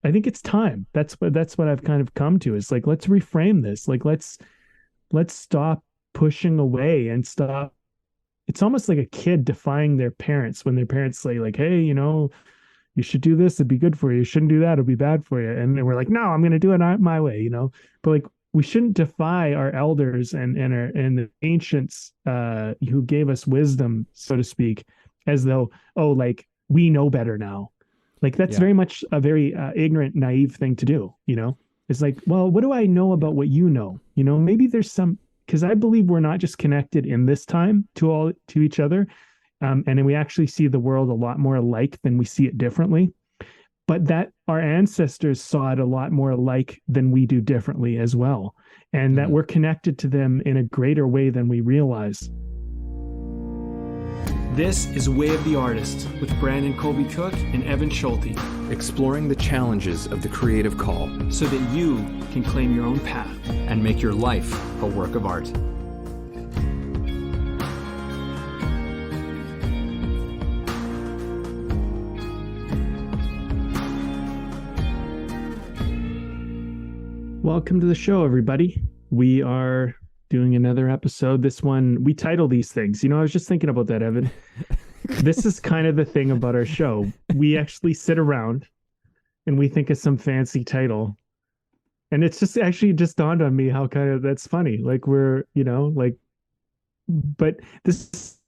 I think it's time. That's what I've kind of come to. Is like, let's reframe this. Like, let's stop pushing away and stop. It's almost like a kid defying their parents when their parents say, like, hey, you should do this, it'd be good for you. You shouldn't do that, it'll be bad for you. And then we're like, no, I'm gonna do it my way. But like, we shouldn't defy our elders and the ancients who gave us wisdom, so to speak, as though, oh, like we know better now. Like that's Yeah. very much a very ignorant, naive thing to do. It's like, well, what do I know about what you know? Maybe there's some, because I believe we're not just connected in this time to each other, and then we actually see the world a lot more alike than we see it differently. But that our ancestors saw it a lot more alike than we do differently as well, and that Mhm. we're connected to them in a greater way than we realize. This is Way of the Artist with Brandon Colby Cook and Evan Schulte, Exploring the challenges of the creative call so that you can claim your own path. and make your life a work of art. Welcome to the show, everybody. We are doing another episode. This one, we title these things. I was just thinking about that, Evan. This is kind of the thing about our show. We actually sit around and we think of some fancy title. And it's just actually just dawned on me how kind of that's funny. Like like, but this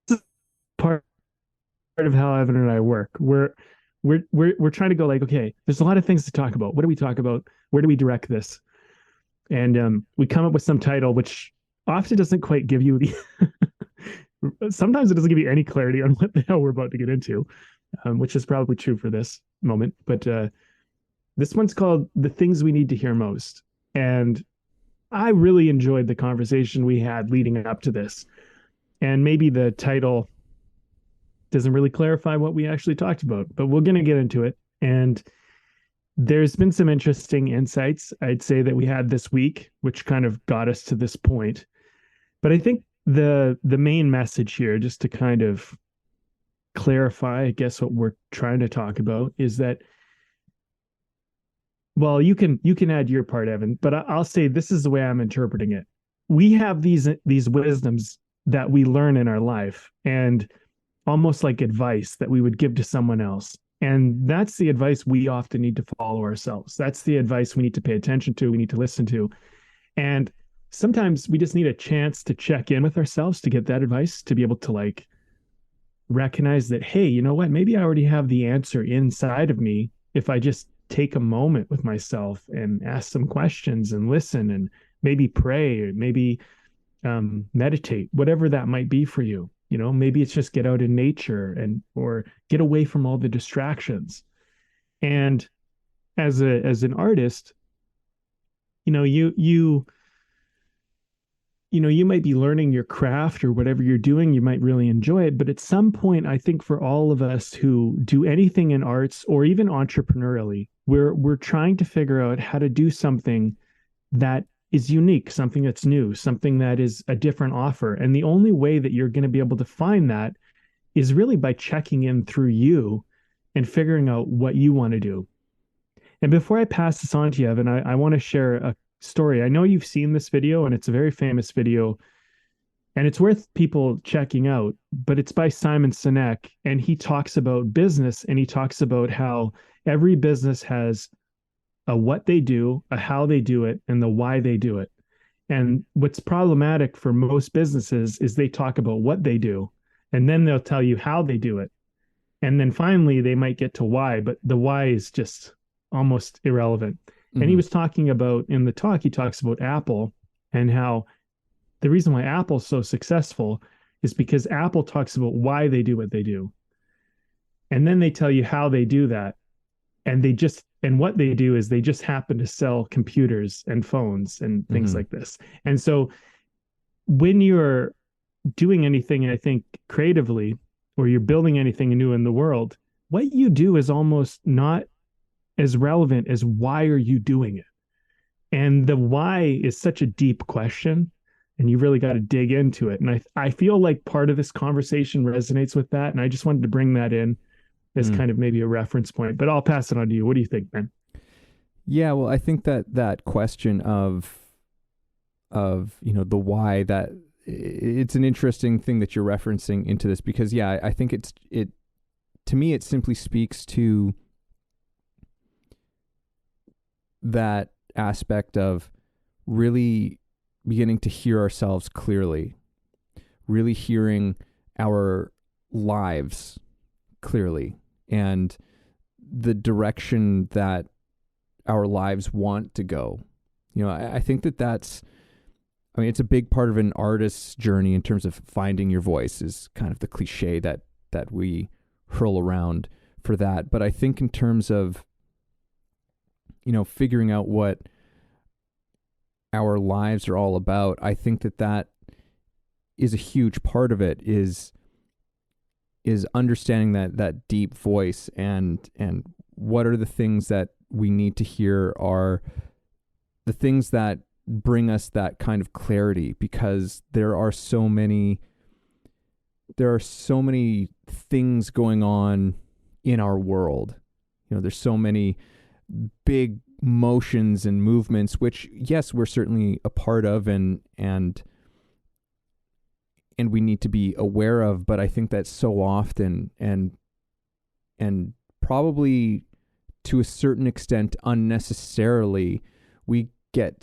is part of how Evan and I work. We're trying to go like, okay, there's a lot of things to talk about. What do we talk about? Where do we direct this? And we come up with some title, which often doesn't quite give you the. Sometimes it doesn't give you any clarity on what the hell we're about to get into, which is probably true for this moment. But this one's called "The Things We Need to Hear Most," and I really enjoyed the conversation we had leading up to this. And maybe the title doesn't really clarify what we actually talked about, but we're going to get into it. And there's been some interesting insights, I'd say, that we had this week, which kind of got us to this point. But I think the main message here, just to kind of clarify, I guess, what we're trying to talk about is that, well, you can add your part, Evan, but I'll say this is the way I'm interpreting it. We have these wisdoms that we learn in our life, and almost like advice that we would give to someone else. And that's the advice we often need to follow ourselves. That's the advice we need to pay attention to, we need to listen to. And sometimes we just need a chance to check in with ourselves to get that advice, to be able to like recognize that, hey, you know what? Maybe I already have the answer inside of me if I just take a moment with myself and ask some questions and listen and maybe pray or maybe meditate, whatever that might be for you. Maybe it's just get out in nature and or get away from all the distractions. And as an artist, you know, you might be learning your craft or whatever you're doing, you might really enjoy it. But at some point, I think for all of us who do anything in arts or even entrepreneurially, we're trying to figure out how to do something that is unique, something that's new, something that is a different offer. And the only way that you're going to be able to find that is really by checking in through you and figuring out what you want to do. And before I pass this on to you, Evan, I want to share a story. I know you've seen this video and it's a very famous video and it's worth people checking out, but it's by Simon Sinek. And he talks about business and he talks about how every business has a what they do, a how they do it, and the why they do it. And what's problematic for most businesses is they talk about what they do, and then they'll tell you how they do it. And then finally, they might get to why, but the why is just almost irrelevant. And he Mhm. was talking about in the talk, he talks about Apple and how the reason why Apple's so successful is because Apple talks about why they do what they do. And then they tell you how they do that, and what they do is they just happen to sell computers and phones and things Mhm. like this. And so when you're doing anything, I think creatively, or you're building anything new in the world, what you do is almost not as relevant as why are you doing it. And the why is such a deep question, and you really got to dig into it. And I feel like part of this conversation resonates with that, and I just wanted to bring that in. as kind of maybe a reference point. But I'll pass it on to you. What do you think, Ben? Yeah, well, I think that question of the why, that it's an interesting thing that you're referencing into this, because I think it to me, it simply speaks to that aspect of really beginning to hear ourselves clearly, really hearing our lives clearly, and the direction that our lives want to go. I think that's, it's a big part of an artist's journey in terms of finding your voice, is kind of the cliche that we hurl around for that. But I think in terms of, figuring out what our lives are all about, I think that is a huge part of it, is understanding that deep voice, and what are the things that we need to hear are the things that bring us that kind of clarity, because there are so many things going on in our world. There's so many big motions and movements, which, yes, we're certainly a part of, and we need to be aware of. But I think that so often, and probably to a certain extent unnecessarily, we get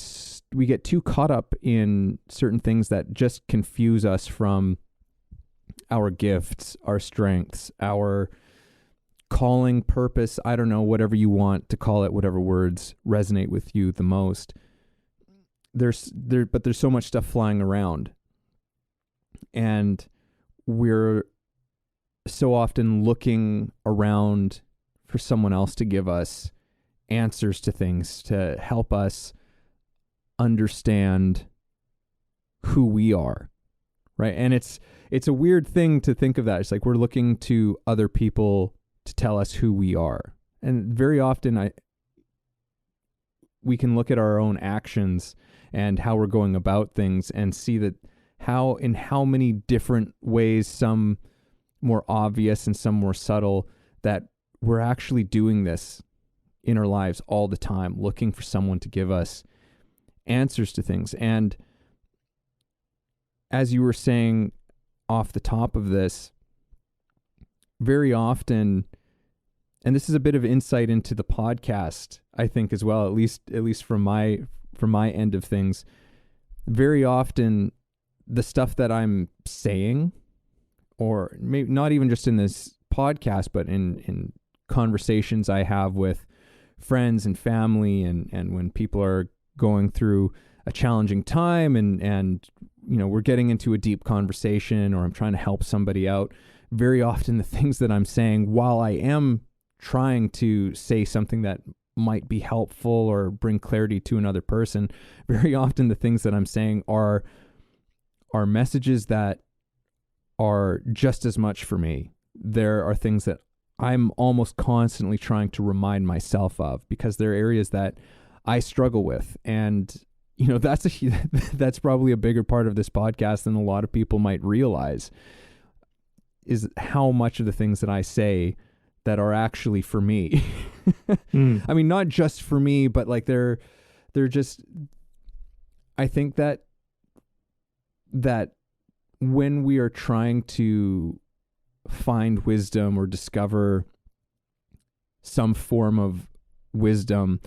too caught up in certain things that just confuse us from our gifts, our strengths, our calling, purpose, I don't know, whatever you want to call it, whatever words resonate with you the most. But there's so much stuff flying around, and we're so often looking around for someone else to give us answers to things, to help us understand who we are, right? And it's a weird thing to think of that. It's like we're looking to other people to tell us who we are. And very often we can look at our own actions and how we're going about things and see that in how many different ways, some more obvious and some more subtle, that we're actually doing this in our lives all the time, looking for someone to give us answers to things. And as you were saying off the top of this, very often, and this is a bit of insight into the podcast, I think, as well, at least from my end of things, very often the stuff that I'm saying, or maybe not even just in this podcast, but in conversations I have with friends and family, and when people are going through a challenging time, and we're getting into a deep conversation, or I'm trying to help somebody out, very often the things that I'm saying, while I am trying to say something that might be helpful or bring clarity to another person, very often the things that I'm saying are messages that are just as much for me. There are things that I'm almost constantly trying to remind myself of, because there are areas that I struggle with. And, that's probably a bigger part of this podcast than a lot of people might realize, is how much of the things that I say that are actually for me. I mean, not just for me, but like they're just, I think that when we are trying to find wisdom or discover some form of wisdom,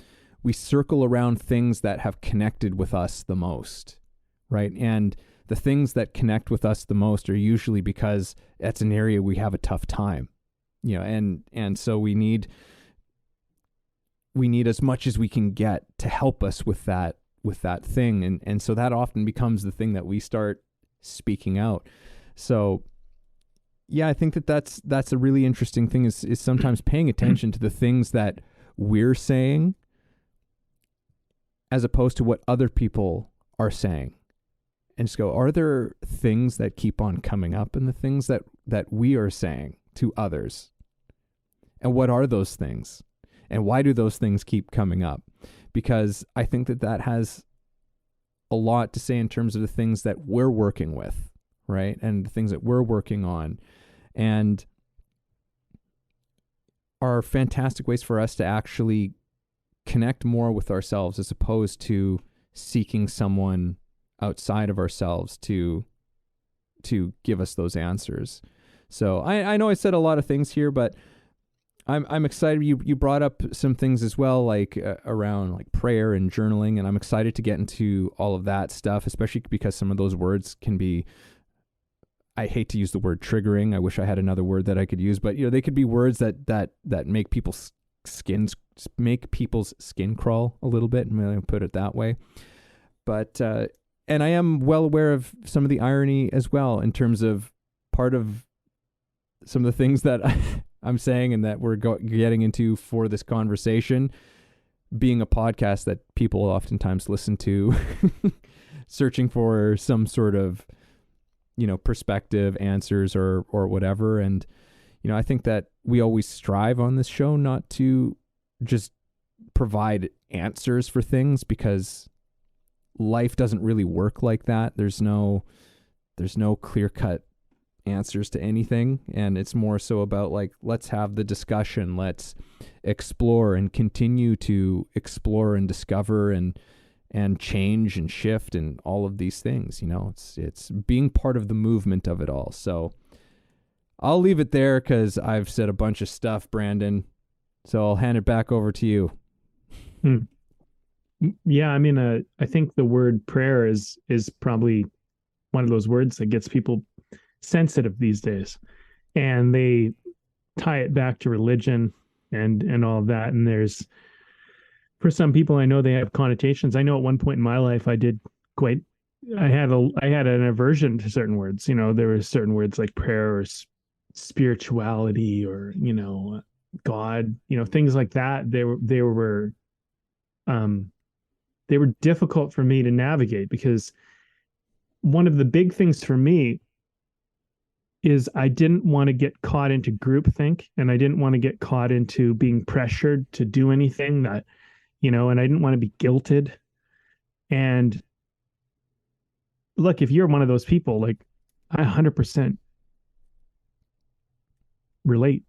we circle around things that have connected with us the most, right? And the things that connect with us the most are usually because that's an area we have a tough time, and so we need as much as we can get to help us with that thing. And so that often becomes the thing that we start speaking out. So yeah, I think that's a really interesting thing, is sometimes paying attention to the things that we're saying as opposed to what other people are saying, and just go, are there things that keep on coming up in the things that we are saying to others? And what are those things? And why do those things keep coming up? Because I think that has a lot to say in terms of the things that we're working with, right? And the things that we're working on. And are fantastic ways for us to actually connect more with ourselves, as opposed to seeking someone outside of ourselves to give us those answers. So I know I said a lot of things here, but I'm excited. You brought up some things as well, like around like prayer and journaling, and I'm excited to get into all of that stuff, especially because some of those words can be, I hate to use the word triggering. I wish I had another word that I could use, but they could be words that make people's skin crawl a little bit. I'm going to put it that way. But and I am well aware of some of the irony as well, in terms of part of some of the things that I'm saying and that we're getting into for this conversation, being a podcast that people oftentimes listen to, searching for some sort of, perspective, answers, or whatever. And, I think that we always strive on this show not to just provide answers for things, because life doesn't really work like that. There's no clear-cut answers to anything, and it's more so about like, let's have the discussion, let's explore and continue to explore and discover and change and shift and all of these things. It's being part of the movement of it all. So I'll leave it there because I've said a bunch of stuff, Brandon, so I'll hand it back over to you. Yeah, I mean, I think the word prayer is probably one of those words that gets people sensitive these days, and they tie it back to religion and all of that. And there's, for some people, I know they have connotations. I know at one point in my life, I had an aversion to certain words. There were certain words like prayer or spirituality or God, things like that. They were difficult for me to navigate, because one of the big things for me is I didn't want to get caught into groupthink, and I didn't want to get caught into being pressured to do anything that, and I didn't want to be guilted. And look, if you're one of those people, like, I 100% relate.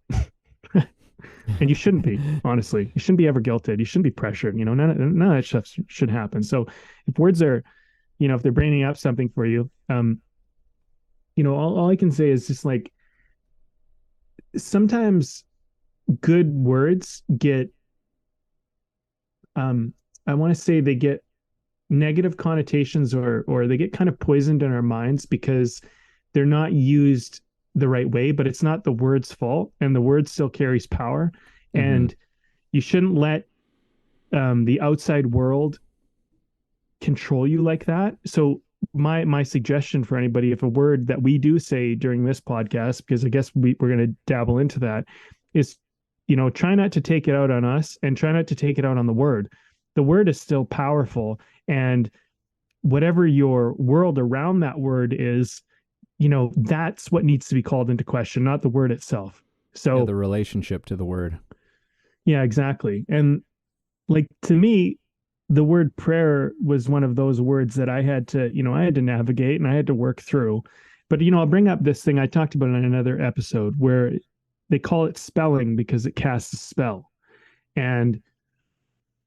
And you shouldn't be, honestly. You shouldn't be ever guilted. You shouldn't be pressured. None of that stuff should happen. So if words are, if they're bringing up something for you, all I can say is just like, sometimes good words get, I want to say they get negative connotations, or they get kind of poisoned in our minds because they're not used the right way, but it's not the word's fault, and the word still carries power. Mm-hmm. And you shouldn't let the outside world control you like that. So my suggestion for anybody, if a word that we do say during this podcast, because I guess we're going to dabble into that, is, try not to take it out on us, and try not to take it out on the word. The word is still powerful, and whatever your world around that word is, that's what needs to be called into question, not the word itself. So the relationship to the word. Yeah, exactly. And like, to me, the word prayer was one of those words that I had to navigate and I had to work through. But, I'll bring up this thing I talked about in another episode where they call it spelling because it casts a spell. And,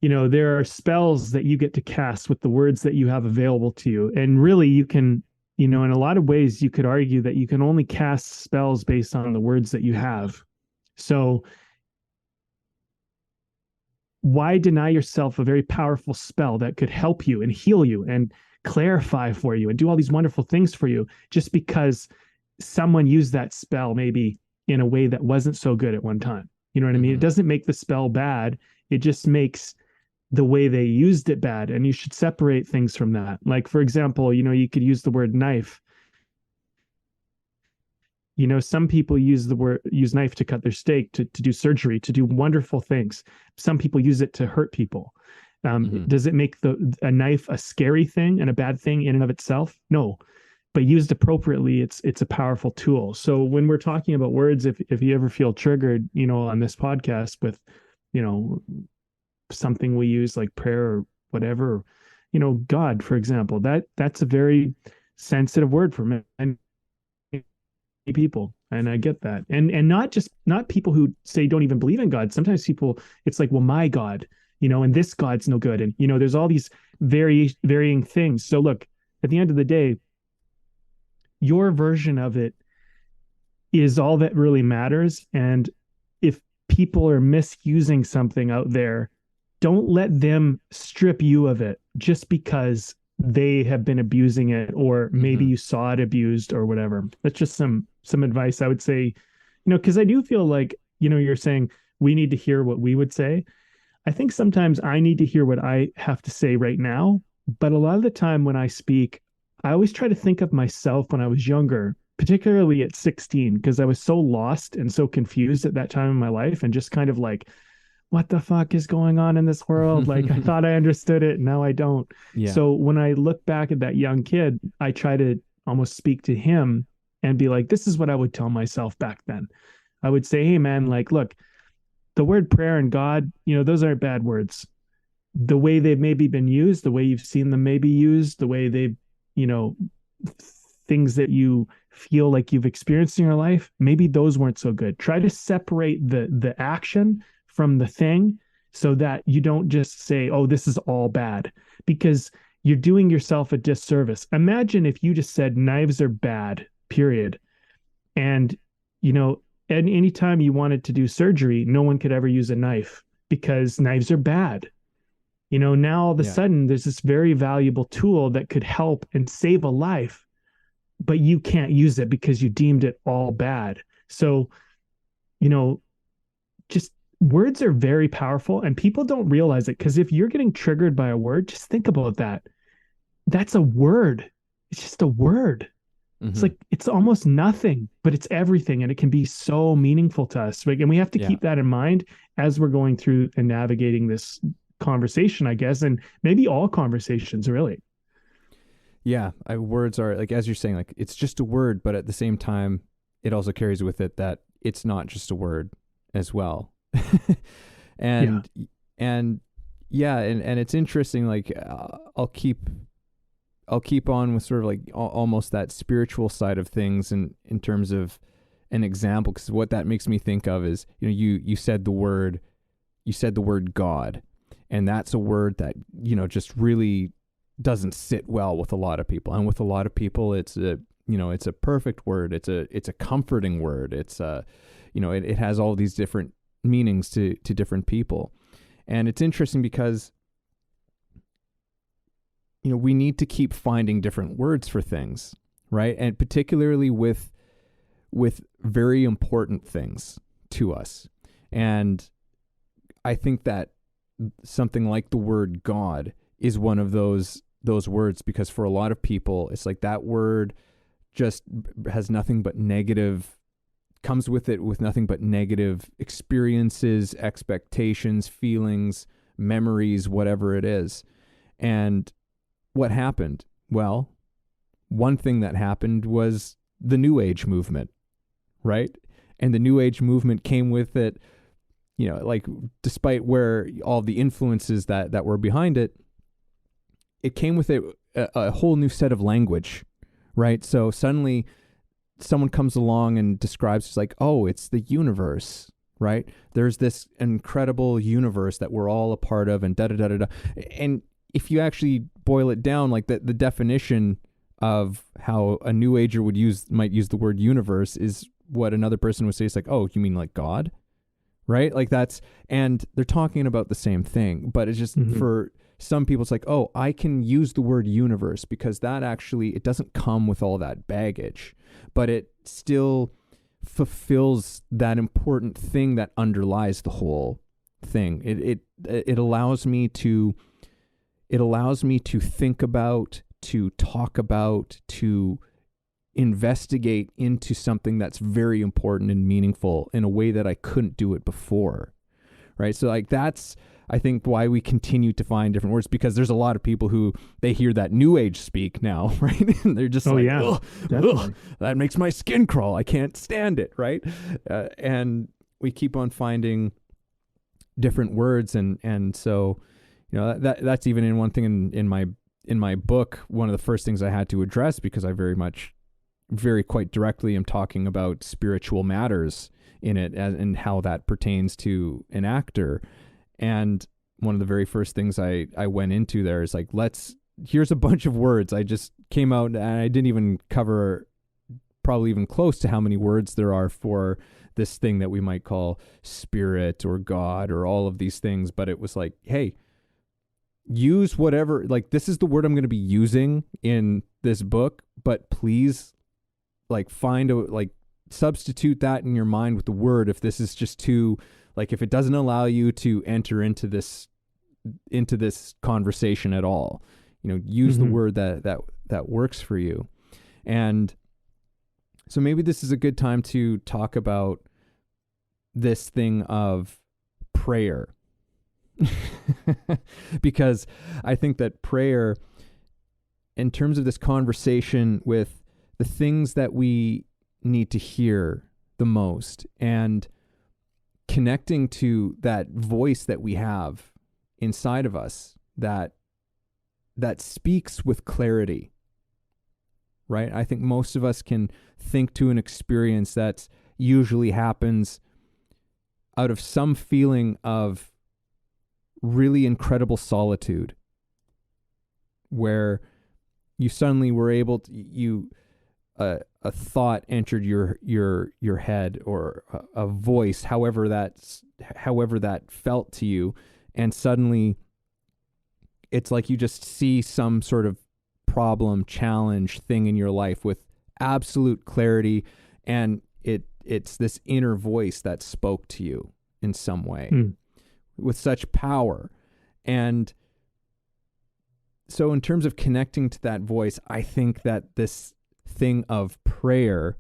there are spells that you get to cast with the words that you have available to you. And really, you can, in a lot of ways, you could argue that you can only cast spells based on the words that you have. So why deny yourself a very powerful spell that could help you and heal you and clarify for you and do all these wonderful things for you, just because someone used that spell maybe in a way that wasn't so good at one time? You know what I mean? It doesn't make the spell bad. It just makes the way they used it bad. And you should separate things from that. Like, for example, you could use the word knife. Some people use knife to cut their steak, to do surgery, to do wonderful things. Some people use it to hurt people. Does it make a knife a scary thing and a bad thing in and of itself? No, but used appropriately, it's a powerful tool. So when we're talking about words, if you ever feel triggered, on this podcast with, something we use like prayer or whatever, God, for example, that's a very sensitive word for many people. And I get that. And not people who say don't even believe in God. Sometimes people, it's like, well, my God, and this God's no good. And, there's all these varying things. So look, at the end of the day, your version of it is all that really matters. And if people are misusing something out there, don't let them strip you of it just because they have been abusing it, or maybe you saw it abused or whatever. That's just some advice I would say, because I do feel like, you're saying we need to hear what we would say. I think sometimes I need to hear what I have to say right now. But a lot of the time when I speak, I always try to think of myself when I was younger, particularly at 16, because I was so lost and so confused at that time in my life, and just kind of like, what the fuck is going on in this world? Like, I thought I understood it. Now I don't. Yeah. So when I look back at that young kid, I try to almost speak to him and be like, this is what I would tell myself back then. I would say, hey man, like, look, the word prayer and God, those aren't bad words. The way they've maybe been used, the way you've seen them maybe used, the way they've, things that you feel like you've experienced in your life, maybe those weren't so good. Try to separate the action from the thing, so that you don't just say, oh, this is all bad, because you're doing yourself a disservice. Imagine if you just said knives are bad, period. And, anytime you wanted to do surgery, no one could ever use a knife because knives are bad. Now all of a sudden there's this very valuable tool that could help and save a life, but you can't use it because you deemed it all bad. So, just words are very powerful, and people don't realize it, because if you're getting triggered by a word, just think about that. That's a word. It's just a word. It's like, it's almost nothing, but it's everything, and it can be so meaningful to us. Like, and we have to keep that in mind as we're going through and navigating this conversation, I guess, and maybe all conversations, really. Yeah, words are, like, as you're saying, like, it's just a word, but at the same time, it also carries with it that it's not just a word as well. and it's interesting. Like, I'll keep on with sort of like almost that spiritual side of things, and in terms of an example, because what that makes me think of is, you said the word God, and that's a word that, just really doesn't sit well with a lot of people. And with a lot of people, it's a perfect word. It's a comforting word. It's it has all these different meanings to different people. And it's interesting because, we need to keep finding different words for things, right? And particularly with very important things to us. And I think that something like the word God is one of those words, because for a lot of people, it's like that word just has nothing but negative, comes with it with nothing but negative experiences, expectations, feelings, memories, whatever it is. And what happened? Well, one thing that happened was the New Age movement, right? And the New Age movement came with it, like, despite where all the influences that were behind it, it came with it a whole new set of language, right? So suddenly someone comes along and describes, it's like, oh, it's the universe, right? There's this incredible universe that we're all a part of, and da-da-da-da-da. And if you actually boil it down, like the definition of how a New Ager might use the word universe is what another person would say. It's like, oh, you mean like God? Right? Like and they're talking about the same thing, but it's just for some people, it's like, oh, I can use the word universe because that actually, it doesn't come with all that baggage, but it still fulfills that important thing that underlies the whole thing. It allows me to think about, to talk about, to investigate into something that's very important and meaningful in a way that I couldn't do it before. Right? So like that's, I think, why we continue to find different words, because there's a lot of people who they hear that New Age speak now, right? And they're just ugh, that makes my skin crawl. I can't stand it, right? And we keep on finding different words, and so that's even in one thing in my book. One of the first things I had to address, because I very much very quite directly am talking about spiritual matters in it, and how that pertains to an actor. And one of the very first things I went into there is like, here's a bunch of words. I just came out and I didn't even cover probably even close to how many words there are for this thing that we might call spirit or God or all of these things. But it was like, hey, use whatever, like, this is the word I'm going to be using in this book, but please, like, substitute that in your mind with the word if this is just too, like, if it doesn't allow you to enter into this conversation at all, use the word that works for you. And so maybe this is a good time to talk about this thing of prayer. Because I think that prayer, in terms of this conversation with the things that we need to hear the most, and connecting to that voice that we have inside of us that speaks with clarity, right? I think most of us can think to an experience that usually happens out of some feeling of really incredible solitude, where you suddenly were able to, a thought entered your head, or a voice, however that felt to you, and suddenly it's like you just see some sort of problem, challenge, thing in your life with absolute clarity, and it's this inner voice that spoke to you in some way with such power. And so in terms of connecting to that voice, I think that this thing of prayer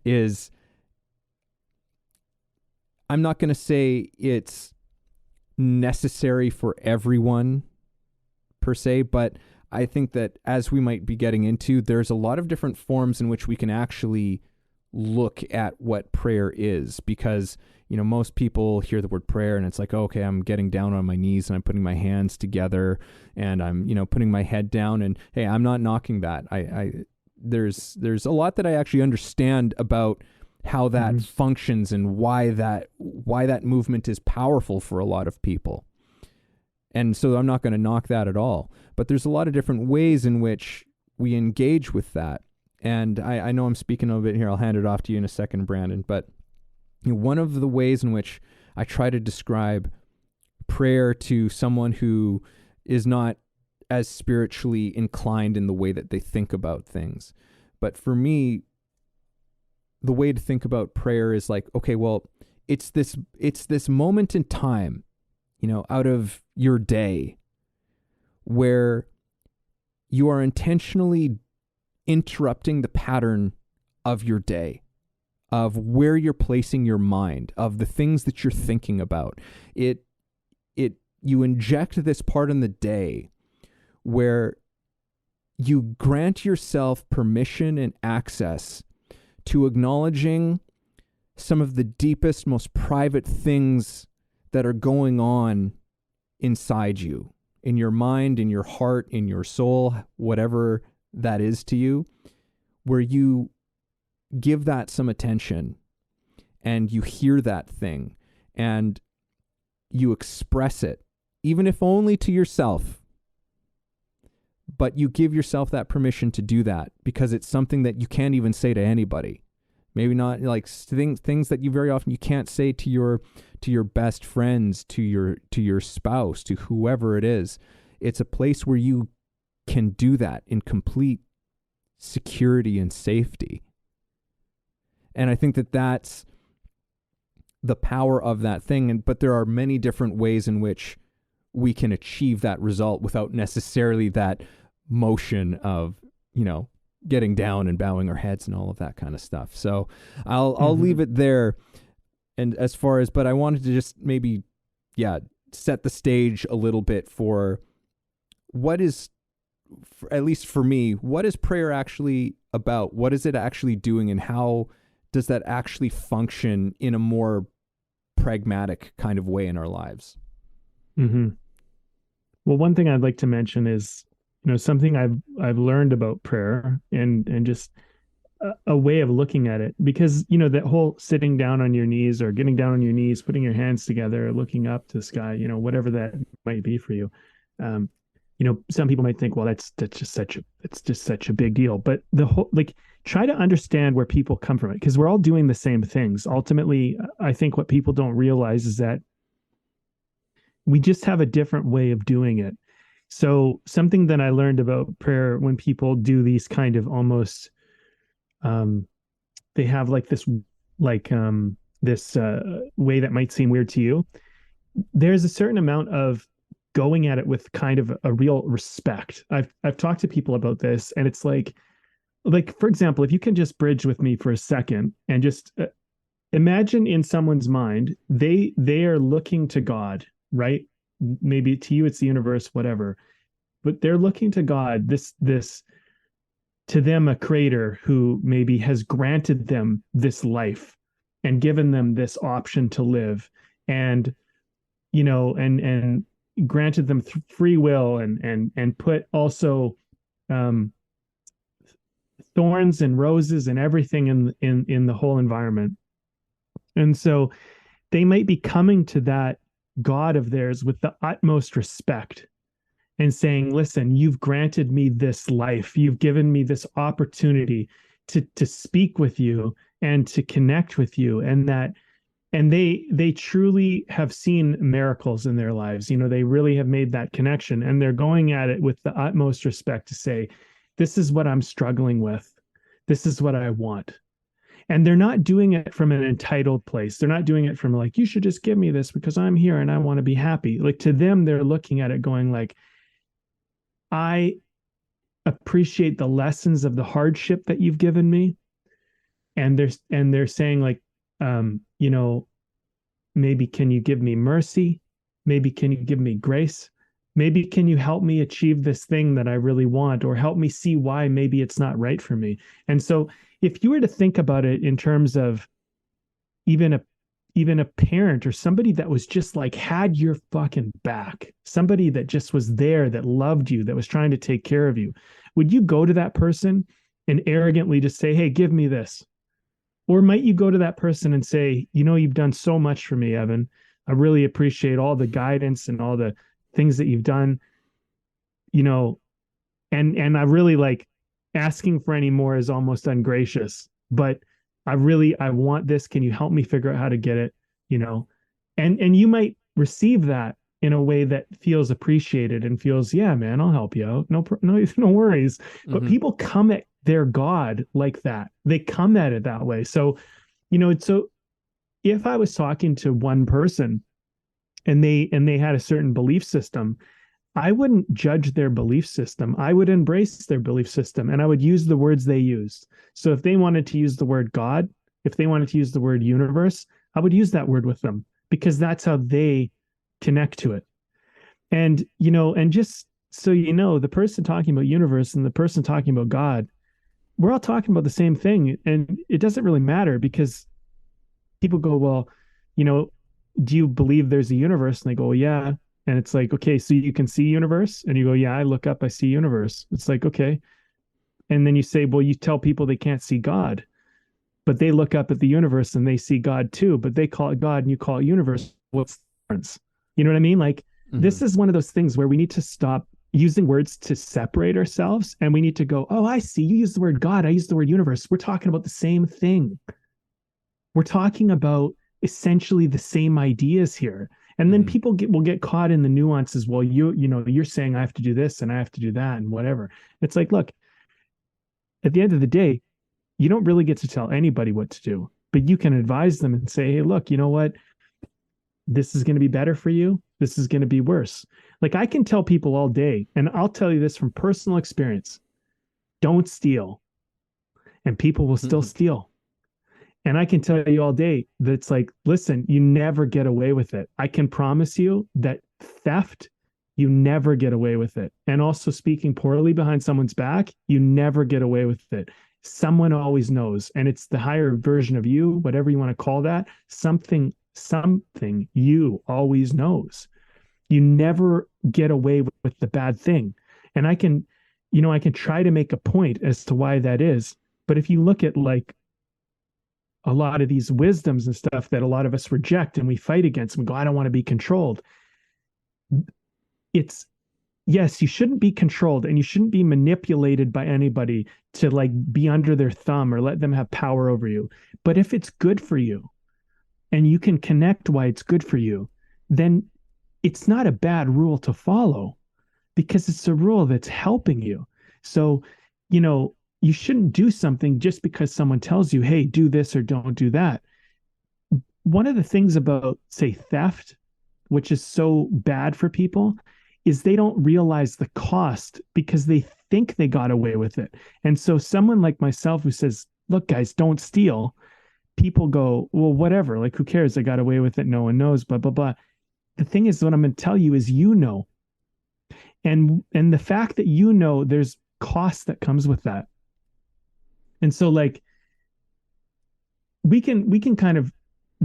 is, I'm not going to say it's necessary for everyone per se, but I think that, as we might be getting into, there's a lot of different forms in which we can actually look at what prayer is, because most people hear the word prayer and it's like, oh, okay, I'm getting down on my knees and I'm putting my hands together and I'm putting my head down, and hey, I'm not knocking that. There's a lot that I actually understand about how that functions and why that movement is powerful for a lot of people. And so I'm not going to knock that at all. But there's a lot of different ways in which we engage with that. And I know I'm speaking a little bit here. I'll hand it off to you in a second, Brandon. But one of the ways in which I try to describe prayer to someone who is not as spiritually inclined in the way that they think about things. But for me, the way to think about prayer is like, okay, well, it's this moment in time, out of your day where you are intentionally interrupting the pattern of your day, of where you're placing your mind, of the things that you're thinking about. You inject this part in the day where you grant yourself permission and access to acknowledging some of the deepest, most private things that are going on inside you, in your mind, in your heart, in your soul, whatever that is to you, where you give that some attention and you hear that thing and you express it, even if only to yourself. But you give yourself that permission to do that because it's something that you can't even say to anybody. Maybe not like things that you very often you can't say to your best friends, to your spouse, to whoever it is. It's a place where you can do that in complete security and safety. And I think that that's the power of that thing. But there are many different ways in which we can achieve that result without necessarily that motion of, getting down and bowing our heads and all of that kind of stuff. So I'll leave it there. And as far as, but I wanted to just maybe, set the stage a little bit for what is, at least for me, what is prayer actually about? What is it actually doing, and how does that actually function in a more pragmatic kind of way in our lives? Mm-hmm. Well, one thing I'd like to mention is, something I've learned about prayer, and just a way of looking at it, because that whole sitting down on your knees or getting down on your knees, putting your hands together, looking up to the sky, whatever that might be for you. um some people might think, well, that's just such a it's just such a big deal, but the whole, like, try to understand where people come from it, because we're all doing the same things ultimately. I think what people don't realize is that we just have a different way of doing it. So something that I learned about prayer, when people do these kind of almost, um they have like this, like this way that might seem weird to you. There's a certain amount of going at it with kind of a real respect. I've talked to people about this, and it's like, for example, if you can just bridge with me for a second and just imagine in someone's mind, they are looking to God, right? Maybe to you it's the universe, whatever, but they're looking to God, this to them, a creator who maybe has granted them this life and given them this option to live, and and granted them free will, and put also um thorns and roses and everything in the whole environment. And so they might be coming to that God of theirs with the utmost respect and saying, listen, you've granted me this life. You've given me this opportunity to speak with you and to connect with you. And they truly have seen miracles in their lives. They really have made that connection, and they're going at it with the utmost respect to say, this is what I'm struggling with. This is what I want. And they're not doing it from an entitled place. They're not doing it from like, you should just give me this because I'm here and I want to be happy. Like, to them, they're looking at it going like, I appreciate the lessons of the hardship that you've given me. And they're saying like, maybe can you give me mercy? Maybe can you give me grace? Maybe can you help me achieve this thing that I really want, or help me see why maybe it's not right for me? And so if you were to think about it in terms of even a parent or somebody that was just like had your fucking back, somebody that just was there, that loved you, that was trying to take care of you, would you go to that person and arrogantly just say, hey, give me this? Or might you go to that person and say, you've done so much for me, Evan. I really appreciate all the guidance and all the things that you've done, and I really, like, asking for any more is almost ungracious, but I want this. Can you help me figure out how to get it? And you might receive that in a way that feels appreciated and feels, yeah, man, I'll help you out. No worries. But people come at their God like that. They come at it that way. So, so if I was talking to one person and they had a certain belief system, I wouldn't judge their belief system. I would embrace their belief system, and I would use the words they used. So if they wanted to use the word God, if they wanted to use the word universe, I would use that word with them, because that's how they connect to it. And, and just so the person talking about universe and the person talking about God, we're all talking about the same thing. And it doesn't really matter, because people go, well, do you believe there's a universe? And they go, well, yeah. And it's like, okay, so you can see universe? And you go, yeah, I look up, I see universe. It's like, okay. And then you say, well, you tell people they can't see God, but they look up at the universe and they see God too, but they call it God and you call it universe. What's the difference? You know what I mean? Like, this is one of those things where we need to stop using words to separate ourselves, and we need to go, oh, I see. You use the word God, I use the word universe. We're talking about the same thing. We're talking about essentially the same ideas here. And then people will get caught in the nuances. Well, you're saying I have to do this and I have to do that and whatever. It's like, look, at the end of the day, you don't really get to tell anybody what to do, but you can advise them and say, hey, look, you know what? This is going to be better for you. This is going to be worse. Like, I can tell people all day, and I'll tell you this from personal experience: don't steal. And people will still steal. And I can tell you all day that it's like, listen, you never get away with it. I can promise you that theft, you never get away with it. And also speaking poorly behind someone's back, you never get away with it. Someone always knows. And it's the higher version of you, whatever you want to call that, something you always knows. You never get away with the bad thing. And I can try to make a point as to why that is. But if you look at like a lot of these wisdoms and stuff that a lot of us reject and we fight against, and we go, I don't want to be controlled. It's yes, you shouldn't be controlled and you shouldn't be manipulated by anybody to like be under their thumb or let them have power over you. But if it's good for you and you can connect why it's good for you, then it's not a bad rule to follow because it's a rule that's helping you. So, you shouldn't do something just because someone tells you, hey, do this or don't do that. One of the things about, say, theft, which is so bad for people, is they don't realize the cost because they think they got away with it. And so someone like myself who says, look, guys, don't steal, people go, well, whatever, like, who cares? I got away with it. No one knows, blah, blah, blah. The thing is, what I'm going to tell you is, and the fact that there's cost that comes with that. And so like we can kind of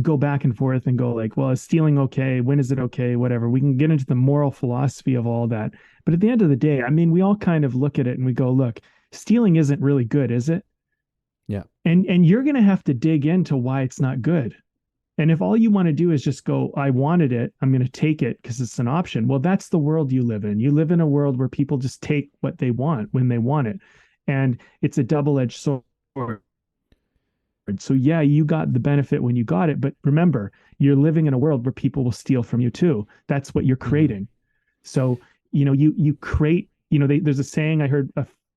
go back and forth and go like, well, is stealing okay? When is it okay? Whatever. We can get into the moral philosophy of all that. But at the end of the day, I mean, we all kind of look at it and we go, look, stealing isn't really good, is it? Yeah. And you're going to have to dig into why it's not good. And if all you want to do is just go, I wanted it, I'm going to take it because it's an option. Well, that's the world you live in. You live in a world where people just take what they want when they want it. And it's a double-edged sword. So yeah, you got the benefit when you got it, but remember, you're living in a world where people will steal from you too. That's what you're creating. So, you create, there's a saying I heard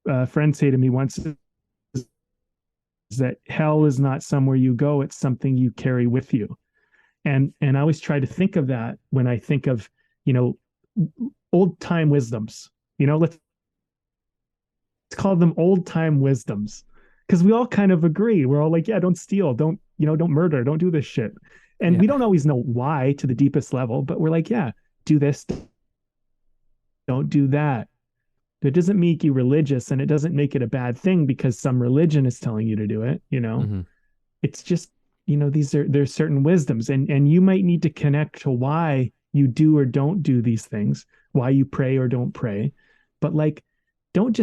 a friend say to me once, is that hell is not somewhere you go, it's something you carry with you. And I always try to think of that when I think of, old time wisdoms, let's call them old time wisdoms, because we all kind of agree. We're all like, yeah, don't steal, don't murder, don't do this shit. And we don't always know why to the deepest level, but we're like, yeah, do this, don't do that. It doesn't make you religious, and it doesn't make it a bad thing because some religion is telling you to do it. It's just, there's certain wisdoms, and you might need to connect to why you do or don't do these things, why you pray or don't pray. But like, don't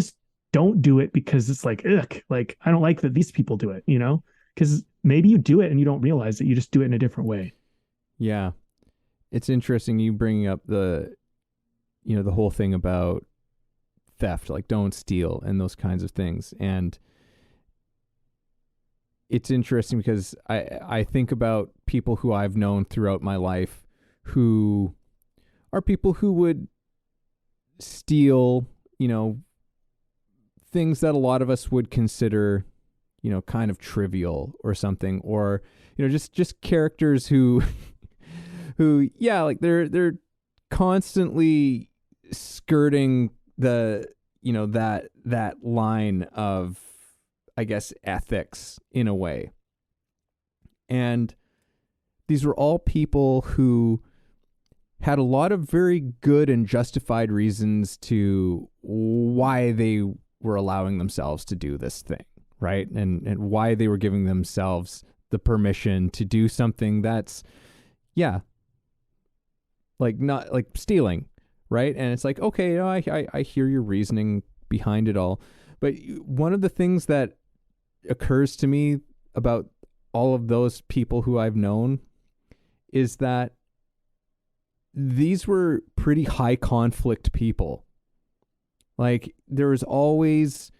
do it because it's like, ugh, like, I don't like that these people do it, because maybe you do it and you don't realize that you just do it in a different way. Yeah. It's interesting you bringing up the whole thing about theft, like don't steal and those kinds of things. And it's interesting because I think about people who I've known throughout my life who are people who would steal, things that a lot of us would consider, kind of trivial or something, or, just characters who, yeah, like they're constantly skirting the, that line of, I guess, ethics in a way. And these were all people who had a lot of very good and justified reasons to why they were allowing themselves to do this thing, right? And why they were giving themselves the permission to do something that's, yeah, like not like stealing, right? And it's like, okay, I hear your reasoning behind it all. But one of the things that occurs to me about all of those people who I've known is that these were pretty high conflict people. Like there was always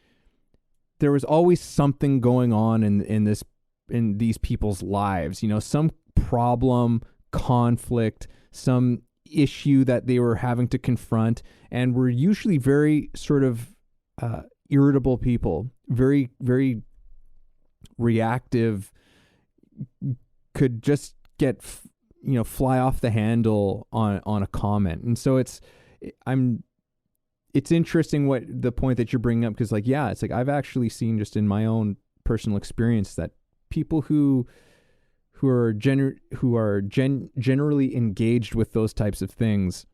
something going on in these people's lives, some problem, conflict, some issue that they were having to confront, and were usually very sort of irritable people, very, very reactive, could just get fly off the handle on a comment. And so it's interesting what the point that you're bringing up, because like, yeah, it's like I've actually seen just in my own personal experience that people who are generally engaged with those types of things,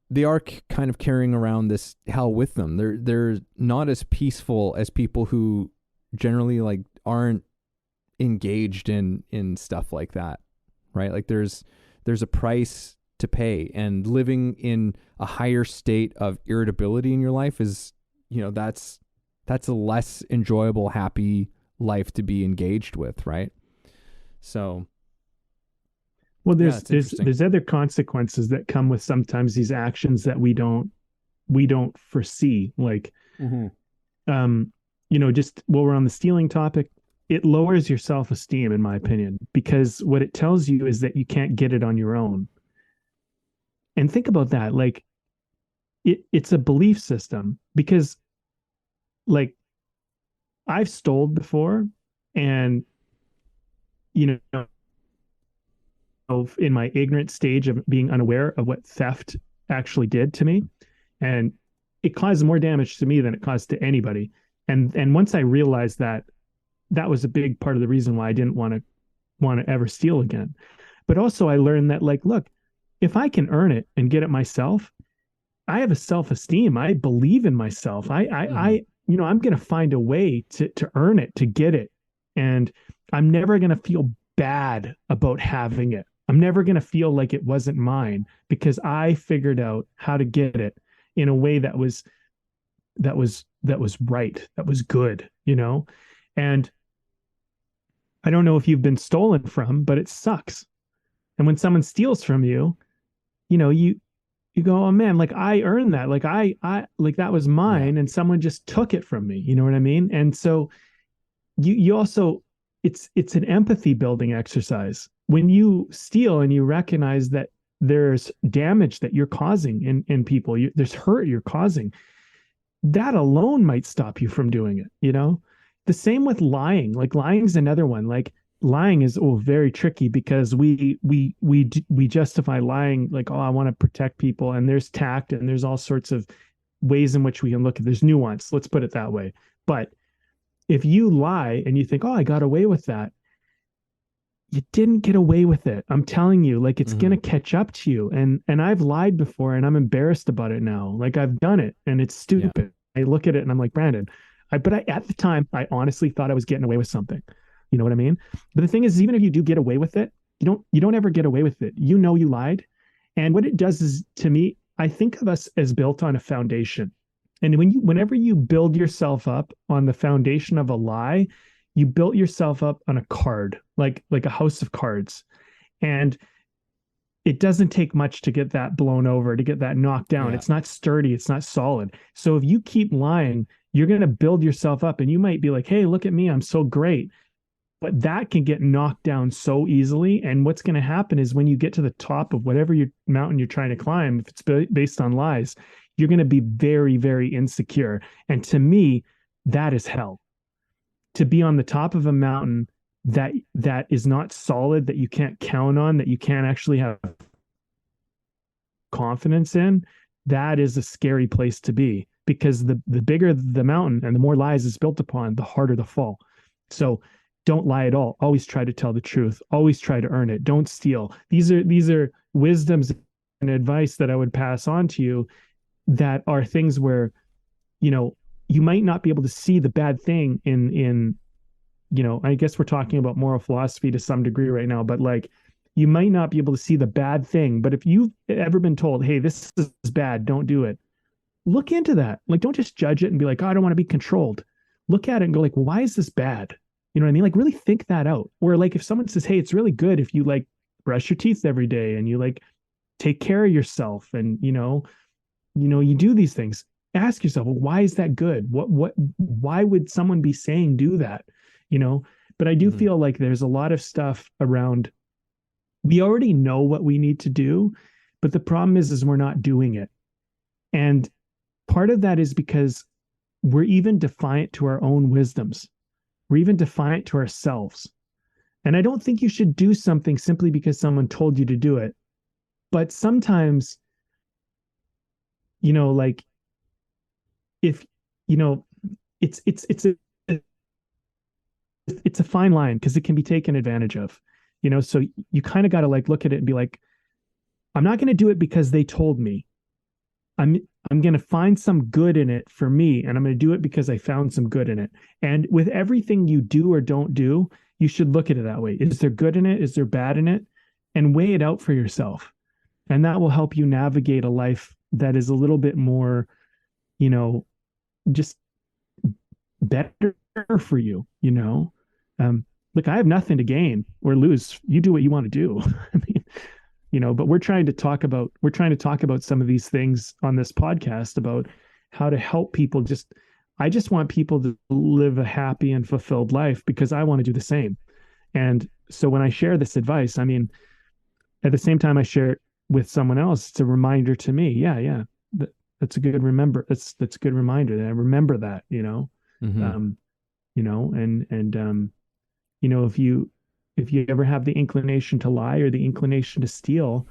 they are kind of carrying around this hell with them. They're not as peaceful as people who generally like aren't engaged in stuff like that, right? Like there's a price to pay, and living in a higher state of irritability in your life is, that's that's a less enjoyable, happy life to be engaged with, right? So, Well, yeah, it's interesting. there's other consequences that come with sometimes these actions that we don't foresee. Like, um, just while we're on the stealing topic, it lowers your self-esteem, in my opinion, because what it tells you is that you can't get it on your own. And think about that. Like, it's a belief system because, like, I've stole before, and you know, in my ignorant stage of being unaware of what theft actually did to me, and it caused more damage to me than it caused to anybody. And once I realized that, that was a big part of the reason why I didn't want to ever steal again. But also I learned that, like, look, if I can earn it and get it myself, I have a self-esteem. I believe in myself. I'm going to find a way to earn it, to get it. And I'm never going to feel bad about having it. I'm never going to feel like it wasn't mine because I figured out how to get it in a way that was right, that was good, And I don't know if you've been stolen from, but it sucks. And when someone steals from you, you go, oh man, like I earned that. Like I like that was mine, and someone just took it from me. You know what I mean? And so you also, it's an empathy building exercise. When you steal and you recognize that there's damage that you're causing in people, there's hurt you're causing, that alone might stop you from doing it. The same with lying. Like lying's another one. Like lying is very tricky because we justify lying like, oh, I want to protect people, and there's tact and there's all sorts of ways in which we can look at, there's nuance, let's put it that way. But if you lie and you think, oh, I got away with that, you didn't get away with it. I'm telling you, like, it's going to catch up to you. And I've lied before and I'm embarrassed about it now. Like I've done it and it's stupid. I look at it and I'm like, Brandon, at the time, I honestly thought I was getting away with something. You know what I mean? But the thing is, even if you do get away with it, you don't ever get away with it. You lied. And what it does is, to me, I think of us as built on a foundation. And whenever you build yourself up on the foundation of a lie, you built yourself up on a card, like a house of cards. And it doesn't take much to get that blown over, to get that knocked down. It's not sturdy. It's not solid. So if you keep lying, you're going to build yourself up, and you might be like, hey, look at me, I'm so great. But that can get knocked down so easily. And what's going to happen is when you get to the top of whatever mountain you're trying to climb, if it's based on lies, you're going to be very, very insecure. And to me, that is hell. To be on the top of a mountain that is not solid, that you can't count on, that you can't actually have confidence in, that is a scary place to be, because the bigger the mountain and the more lies it's built upon, the harder the fall. So don't lie at all. Always try to tell the truth. Always try to earn it. Don't steal. These are wisdoms and advice that I would pass on to you, that are things where, you might not be able to see the bad thing in I guess we're talking about moral philosophy to some degree right now, but like, you might not be able to see the bad thing. But if you've ever been told, hey, this is bad, don't do it, look into that. Like, don't just judge it and be like, oh, I don't want to be controlled. Look at it and go like, well, why is this bad? You know what I mean? Like, really think that out. Or like, if someone says, hey, it's really good if you like brush your teeth every day and you like take care of yourself, and you do these things, ask yourself, well, why is that good? Why would someone be saying do that? But I do feel like there's a lot of stuff around. We already know what we need to do, but the problem is we're not doing it. And part of that is because we're even defiant to our own wisdoms. We're even defiant to ourselves. And I don't think you should do something simply because someone told you to do it. But sometimes, like, if, it's a fine line, because it can be taken advantage of, so you kind of got to like look at it and be like, I'm not going to do it because they told me. I'm going to find some good in it for me, and I'm going to do it because I found some good in it. And with everything you do or don't do, you should look at it that way. Is there good in it? Is there bad in it? And weigh it out for yourself. And that will help you navigate a life that is a little bit more, just better for you, you know? Look, I have nothing to gain or lose. You do what you want to do. I mean, you know, but we're trying to talk about some of these things on this podcast about how to help people. I just want people to live a happy and fulfilled life because I want to do the same. And so when I share this advice, I mean, at the same time I share it with someone else, it's a reminder to me. Yeah. That's a good That's a good reminder that I remember that, you know. Mm-hmm. You know, you know, if you ever have the inclination to lie or the inclination to steal,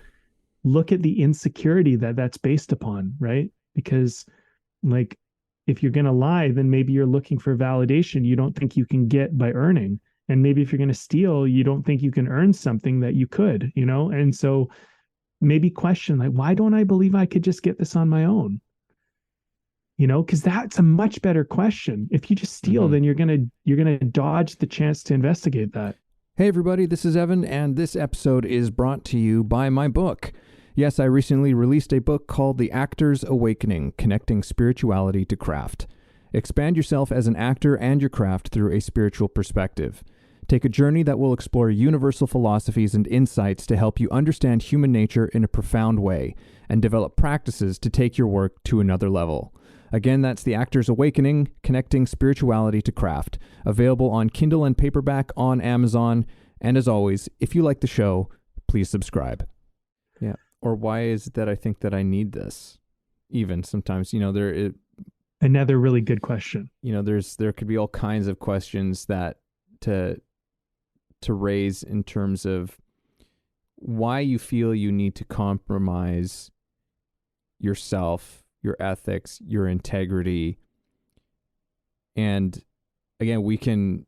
look at the insecurity that that's based upon, right? Because like if you're going to lie, then maybe you're looking for validation you don't think you can get by earning. And maybe if you're going to steal, you don't think you can earn something that you could, you know? And so maybe question like, why don't I believe I could just get this on my own? You know, because that's a much better question. If you just steal, then you're gonna dodge the chance to investigate that. Hey everybody, this is Evan, and this episode is brought to you by my book. Yes, I recently released a book called The Actor's Awakening: Connecting Spirituality to Craft. Expand yourself as an actor and your craft through a spiritual perspective. Take a journey that will explore universal philosophies and insights to help you understand human nature in a profound way, and develop practices to take your work to another level. Again, that's The Actor's Awakening: Connecting Spirituality to Craft, available on Kindle and paperback on Amazon. And as always, if you like the show, please subscribe. Yeah. Or why is it that I think that I need this? Even sometimes, you know, another really good question. You know, there could be all kinds of questions that to raise in terms of why you feel you need to compromise yourself, your ethics, your integrity. And again, we can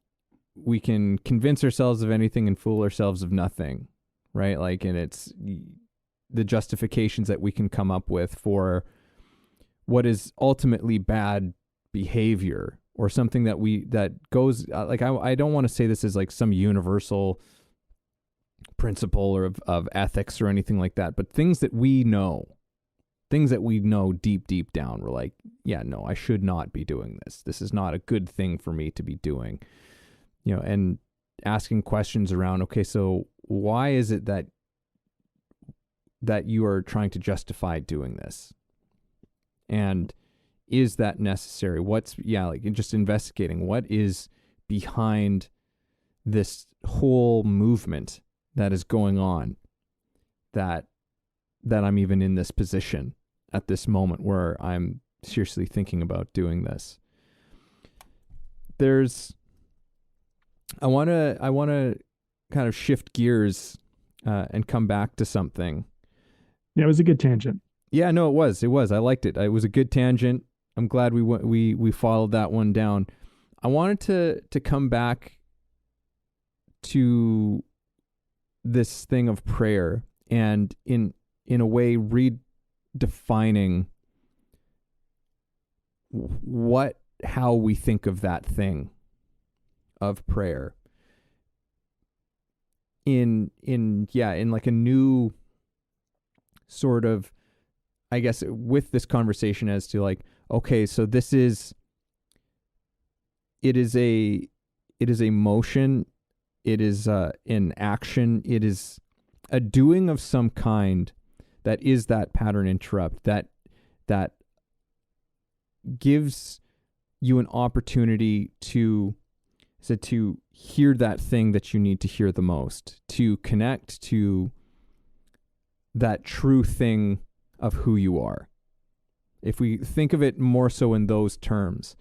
convince ourselves of anything and fool ourselves of nothing, right? Like, and it's the justifications that we can come up with for what is ultimately bad behavior, or something that goes like, I don't want to say this is like some universal principle or of ethics or anything like that, but things that we know deep down, we're like, yeah, no, I should not be doing this. This is not a good thing for me to be doing, you know, and asking questions around, okay, so why is it that you are trying to justify doing this? And is that necessary? Like just investigating what is behind this whole movement that is going on, that I'm even in this position at this moment where I'm seriously thinking about doing this. I want to kind of shift gears and come back to something. Yeah, it was a good tangent. Yeah, no, it was. I liked it. It was a good tangent. I'm glad we followed that one down. I wanted to come back to this thing of prayer, and in a way redefining how we think of that thing of prayer in like a new sort of, I guess, with this conversation as to like, okay, so it is a motion, it is an action, it is a doing of some kind that is that pattern interrupt, that gives you an opportunity to hear that thing that you need to hear the most, to connect to that true thing of who you are. If we think of it more so in those terms,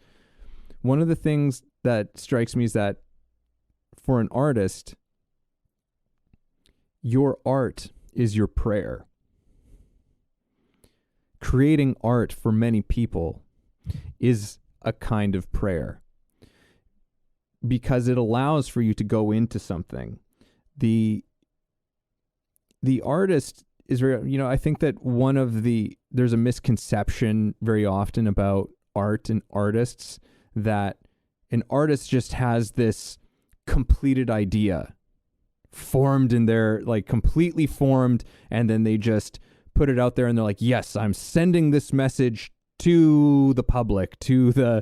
one of the things that strikes me is that for an artist, your art is your prayer. Creating art for many people is a kind of prayer because it allows for you to go into something. The artist is very, you know, I think that there's a misconception very often about art and artists, that an artist just has this completed idea formed in their, like, completely formed, and then they just put it out there and they're like, yes, I'm sending this message to the public, to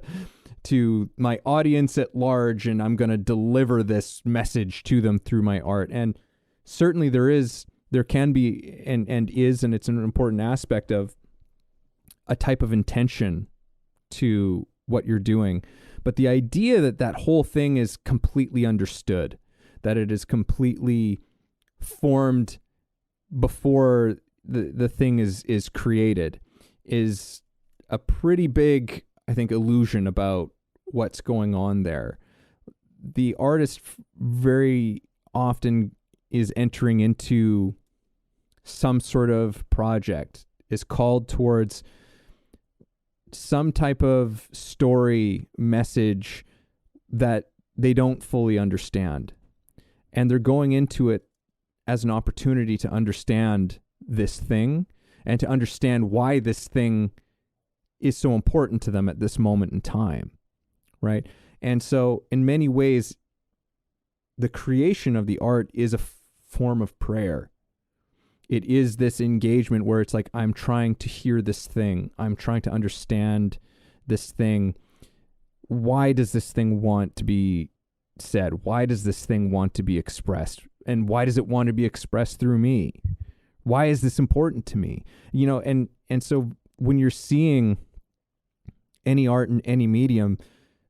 to my audience at large, and I'm going to deliver this message to them through my art. And certainly there can be, and is, and it's an important aspect of a type of intention to what you're doing. But the idea that that whole thing is completely understood, that it is completely formed before the thing is created, is a pretty big, I think, illusion about what's going on there. The artist very often is entering into some sort of project, is called towards some type of story message that they don't fully understand. And they're going into it as an opportunity to understand this thing and to understand why this thing is so important to them at this moment in time, right? And so in many ways, the creation of the art is a form of prayer. It is this engagement where it's like, I'm trying to hear this thing. I'm trying to understand this thing. Why does this thing want to be said? Why does this thing want to be expressed? And why does it want to be expressed through me? Why is this important to me? You know, and so when you're seeing any art in any medium,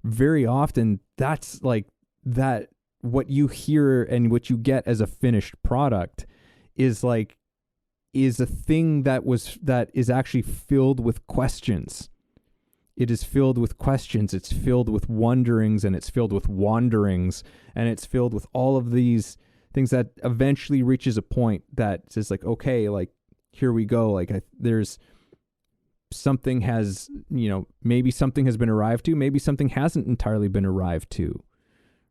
very often that's like that, what you hear and what you get as a finished product is a thing that is actually filled with questions. It is filled with questions. It's filled with wonderings, and it's filled with wanderings, and it's filled with all of these things that eventually reaches a point that says like, okay, like, here we go. Like there's something has, maybe something has been arrived to, maybe something hasn't entirely been arrived to.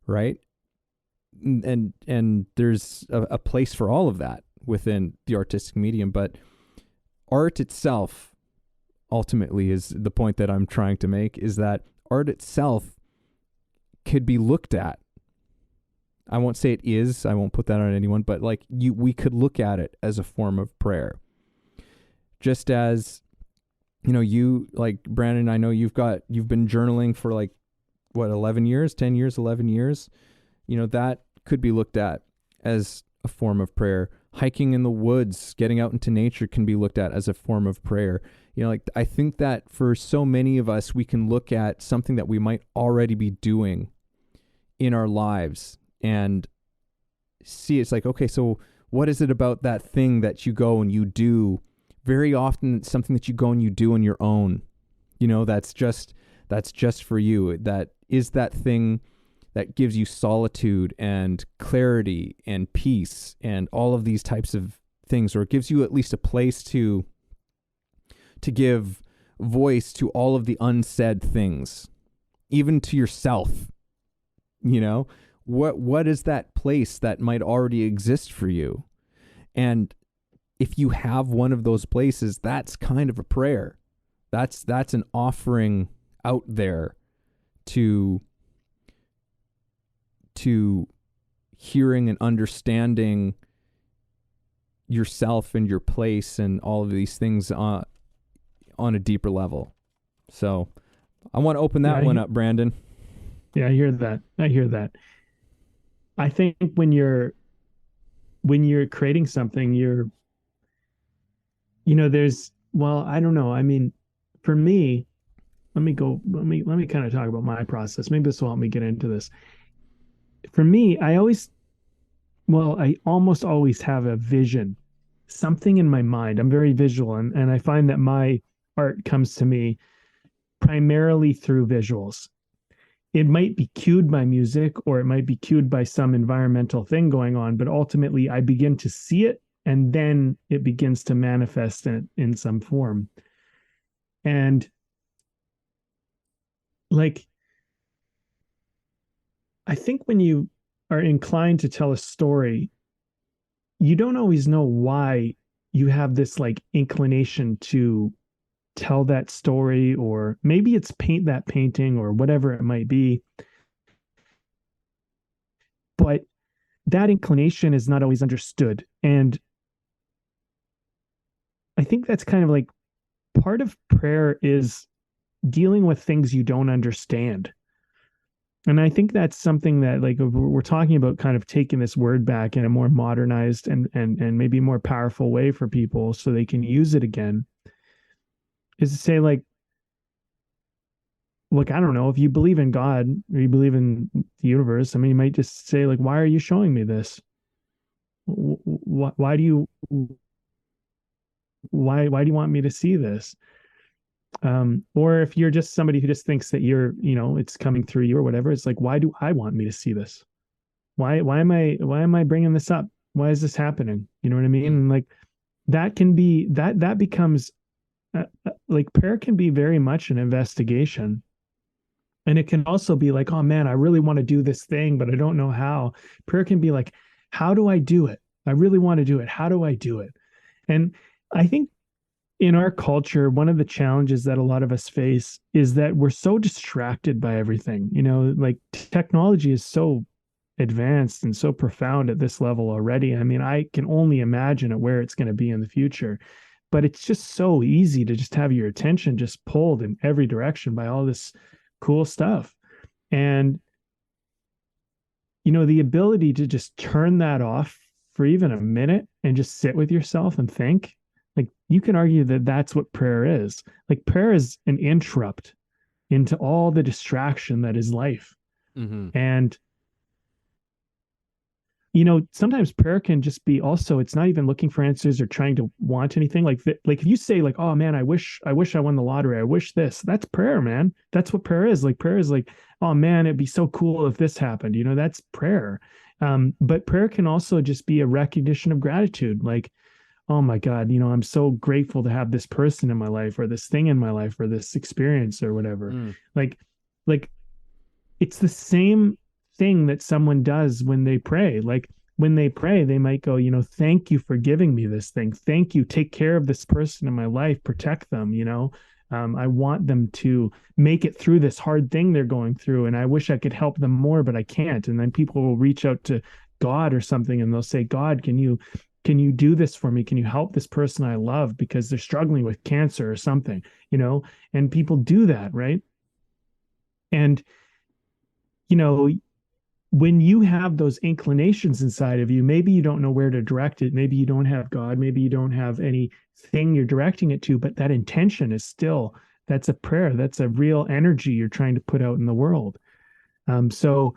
Right. And there's a place for all of that within the artistic medium, but art itself ultimately is the point that I'm trying to make, is that art itself could be looked at. I won't say it is, I won't put that on anyone, but like we could look at it as a form of prayer. Just as, you, like Brandon, I know you've been journaling for like, 11 years, 10 years, 11 years, that could be looked at as a form of prayer. Hiking in the woods, getting out into nature can be looked at as a form of prayer. I think that for so many of us, we can look at something that we might already be doing in our lives and see it's like, okay, so what is it about that thing that you go and you do? Very often it's something that you go and you do on your own. That's just for you. That is that thing that gives you solitude and clarity and peace and all of these types of things, or it gives you at least a place to give voice to all of the unsaid things, even to yourself. What is that place that might already exist for you? And if you have one of those places, that's kind of a prayer. That's an offering out there to hearing and understanding yourself and your place and all of these things on a deeper level. So I want to open that one up, Brandon. Yeah, I hear that. I think when you're creating something, I don't know. I mean, for me, let me kind of talk about my process. Maybe this will help me get into this. For me, I almost always have a vision, something in my mind. I'm very visual, and I find that my art comes to me primarily through visuals. It might be cued by music, or it might be cued by some environmental thing going on, but ultimately I begin to see it, and then it begins to manifest in some form. And like, I think when you are inclined to tell a story, you don't always know why you have this like inclination to tell that story, or maybe it's paint that painting or whatever it might be. But that inclination is not always understood. And I think that's kind of like part of prayer is dealing with things you don't understand. And I think that's something that, like, we're talking about kind of taking this word back in a more modernized and maybe more powerful way for people so they can use it again, is to say, like, look, I don't know, if you believe in God or you believe in the universe, I mean, you might just say, like, why are you showing me this? Why do you why do you want me to see this? Or if you're just somebody who just thinks that you're, it's coming through you or whatever, it's like, why do I want me to see this? Why am I bringing this up? Why is this happening? You know what I mean? And like, that can be, that becomes like, prayer can be very much an investigation. And it can also be like, oh man, I really want to do this thing, but I don't know how. Prayer can be like, how do I do it? I really want to do it. How do I do it? And I think in our culture, one of the challenges that a lot of us face is that we're so distracted by everything. Like, technology is so advanced and so profound at this level already. I mean, I can only imagine where it's going to be in the future, but it's just so easy to just have your attention just pulled in every direction by all this cool stuff. And, the ability to just turn that off for even a minute and just sit with yourself and think, like, you can argue that that's what prayer is. Like, prayer is an interrupt into all the distraction that is life. And, sometimes prayer can just be also, it's not even looking for answers or trying to want anything. Like if you say, like, oh man, I wish I won the lottery. I wish this. That's prayer, man. That's what prayer is. Like, prayer is like, oh man, it'd be so cool if this happened. That's prayer. But prayer can also just be a recognition of gratitude. Like, oh my God, I'm so grateful to have this person in my life or this thing in my life or this experience or whatever. Like it's the same thing that someone does when they pray. Like, when they pray, they might go, thank you for giving me this thing. Thank you. Take care of this person in my life, protect them. I want them to make it through this hard thing they're going through. And I wish I could help them more, but I can't. And then people will reach out to God or something and they'll say, God, can you do this for me? Can you help this person I love because they're struggling with cancer or something, and people do that. Right. And, when you have those inclinations inside of you, maybe you don't know where to direct it. Maybe you don't have God. Maybe you don't have anything you're directing it to, but that intention is still, that's a prayer. That's a real energy you're trying to put out in the world. So,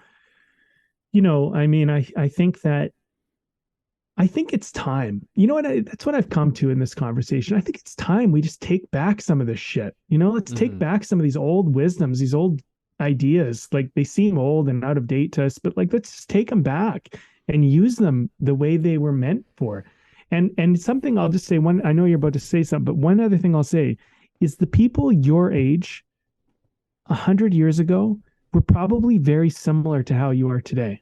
I mean, I think it's time. You know what? That's what I've come to in this conversation. I think it's time we just take back some of this shit. Let's take back some of these old wisdoms, these old ideas. Like, they seem old and out of date to us, but like, let's just take them back and use them the way they were meant for. And something I'll just say, I know you're about to say something, but one other thing I'll say is the people your age 100 years ago were probably very similar to how you are today.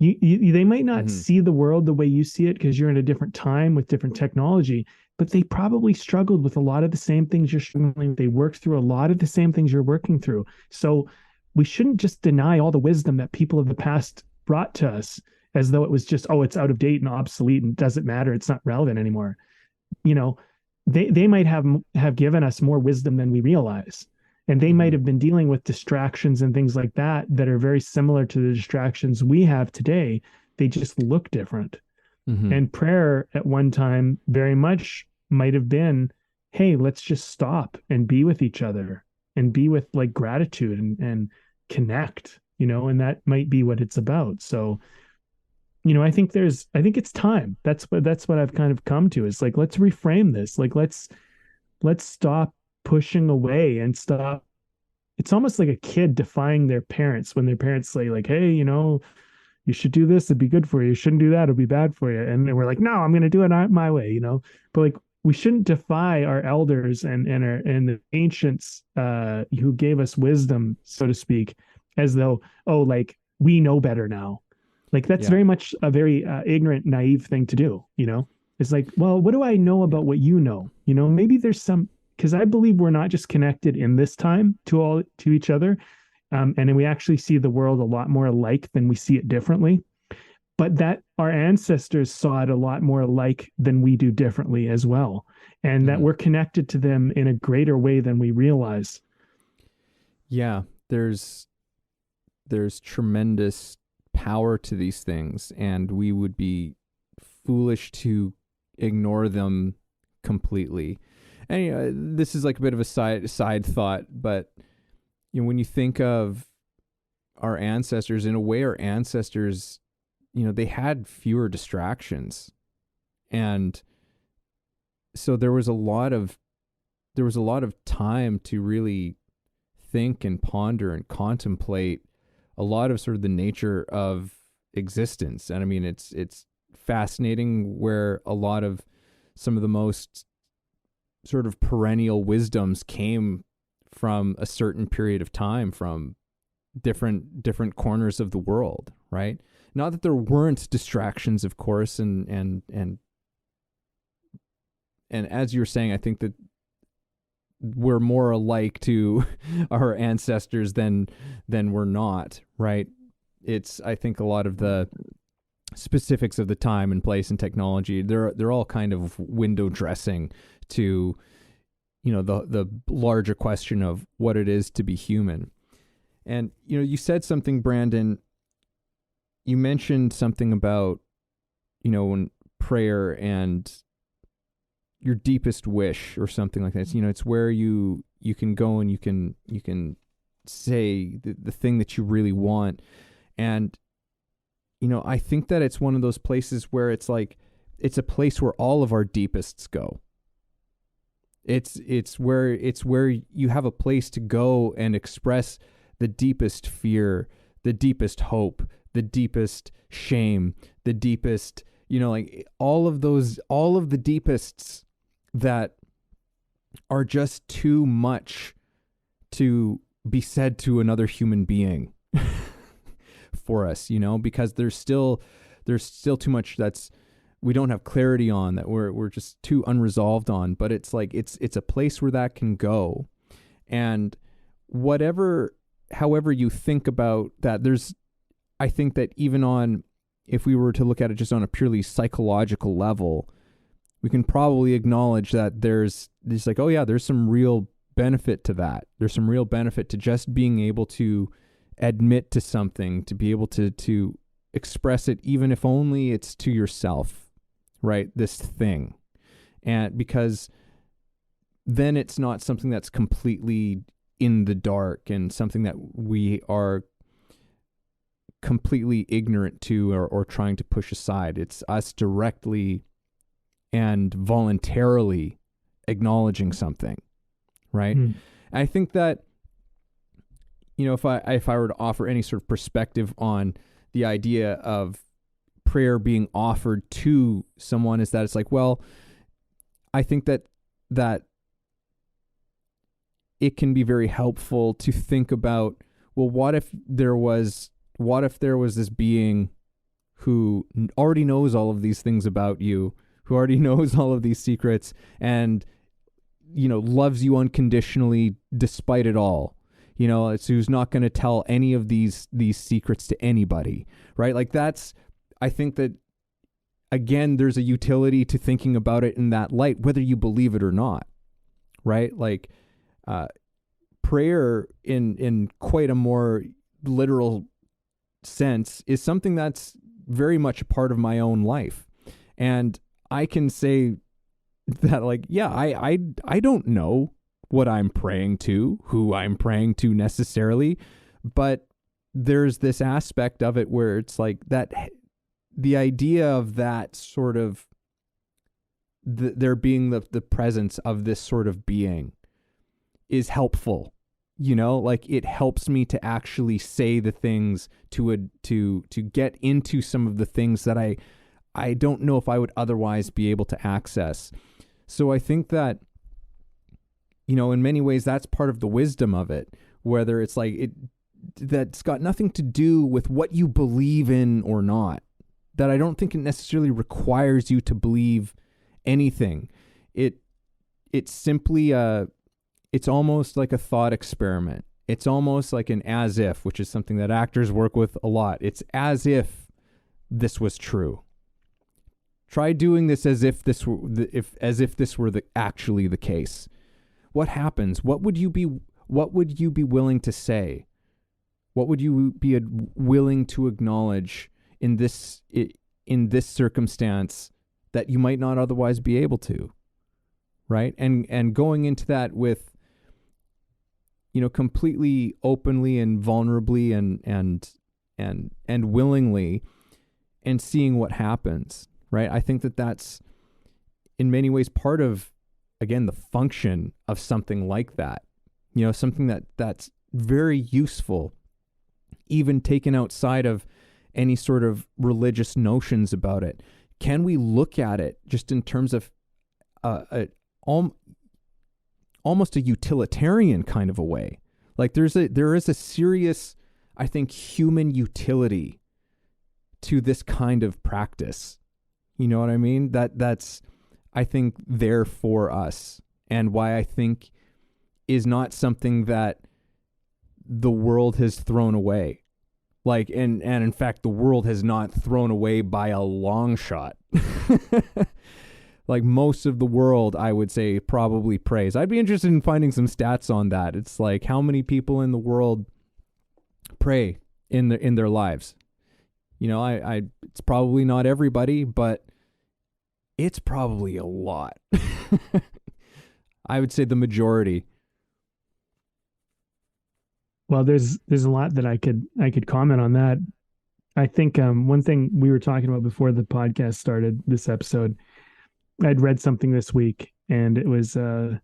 They might not see the world the way you see it because you're in a different time with different technology, but they probably struggled with a lot of the same things you're struggling with. They worked through a lot of the same things you're working through. So we shouldn't just deny all the wisdom that people of the past brought to us as though it was just, oh, it's out of date and obsolete and doesn't matter. It's not relevant anymore. They might have given us more wisdom than we realize. And they might have been dealing with distractions and things like that are very similar to the distractions we have today. They just look different. And prayer at one time very much might have been, hey, let's just stop and be with each other and be with, like, gratitude and connect, and that might be what it's about. So, I think it's time. That's what I've kind of come to. Is like, let's reframe this. Like, let's stop pushing away and stop. It's almost like a kid defying their parents when their parents say, like, hey, you should do this, it'd be good for you. You shouldn't do that, it'll be bad for you. And we're like, no, I'm going to do it my way, but like, we shouldn't defy our elders and the ancients who gave us wisdom, so to speak, as though, oh, like, we know better now. Like, that's very much a very ignorant, naive thing to do. It's like, well, what do I know about what you know? Maybe there's because I believe we're not just connected in this time to each other. And then we actually see the world a lot more alike than we see it differently. But that our ancestors saw it a lot more alike than we do differently as well. And that we're connected to them in a greater way than we realize. Yeah, there's tremendous power to these things, and we would be foolish to ignore them completely. And this is like a bit of a side thought, but when you think of our ancestors, in a way, our ancestors, they had fewer distractions, and so there was a lot of time to really think and ponder and contemplate a lot of sort of the nature of existence. And I mean, it's fascinating where a lot of some of the most sort of perennial wisdoms came from a certain period of time, from different corners of the world, right? Not that there weren't distractions, of course, and as you're saying, I think that we're more alike to our ancestors than we're not, right? It's, I think, a lot of the specifics of the time and place and technology, they're all kind of window dressing to, the larger question of what it is to be human. And, you said something, Brandon, you mentioned something about, when prayer and your deepest wish or something like that. It's where you can go and you can say the thing that you really want. And, I think that it's one of those places where it's like, it's a place where all of our deepests go. It's where you have a place to go and express the deepest fear, the deepest hope, the deepest shame, the deepest, like all of the deepests that are just too much to be said to another human being for us, because there's still too much that's we don't have clarity on, that we're just too unresolved on. But it's like it's a place where that can go. And however you think about that, I think that even if we were to look at it just on a purely psychological level, we can probably acknowledge that there's like, oh yeah, there's some real benefit to that. There's some real benefit to just being able to admit to something, to be able to express it, even if only it's to yourself, right? This thing. And because then it's not something that's completely in the dark and something that we are completely ignorant to or trying to push aside. It's us directly and voluntarily acknowledging something, right? I think that, if I were to offer any sort of perspective on the idea of prayer being offered to someone, is that it's like, well, I think that it can be very helpful to think about, well, what if there was this being who already knows all of these things about you, who already knows all of these secrets, and loves you unconditionally despite it all. It's who's not going to tell any of these secrets to anybody, right? Like I think that, again, there's a utility to thinking about it in that light, whether you believe it or not, right? Like prayer in quite a more literal sense is something that's very much a part of my own life. And I can say that, like, yeah, I don't know what I'm praying to, who I'm praying to necessarily, but there's this aspect of it where it's like that, the idea of that sort of there being the presence of this sort of being is helpful. Like it helps me to actually say the things to get into some of the things that I don't know if I would otherwise be able to access. So I think that, in many ways, that's part of the wisdom of it, whether it's like that's got nothing to do with what you believe in or not, that I don't think it necessarily requires you to believe anything. It's simply it's almost like a thought experiment. It's almost like an as if, which is something that actors work with a lot. It's as if this was true. Try doing this as if this were actually the case. What happens? What would you be what would you be willing to say? What would you be willing to acknowledge in this circumstance that you might not otherwise be able to, right? And going into that with, completely openly and vulnerably and willingly, and seeing what happens, right? I think that that's in many ways part of, again, the function of something like that, something that's very useful, even taken outside of any sort of religious notions about it. Can we look at it just in terms of almost a utilitarian kind of a way? Like there is a serious, I think, human utility to this kind of practice. You know what I mean? That's, I think, there for us, and why I think is not something that the world has thrown away. Like, and in fact, the world has not thrown away by a long shot. Like most of the world, I would say, probably prays. I'd be interested in finding some stats on that. It's like, how many people in the world pray in their lives? It's probably not everybody, but it's probably a lot. I would say the majority. Well, there's a lot that I could comment on that. I think one thing we were talking about before the podcast started, this episode, I'd read something this week, and it was a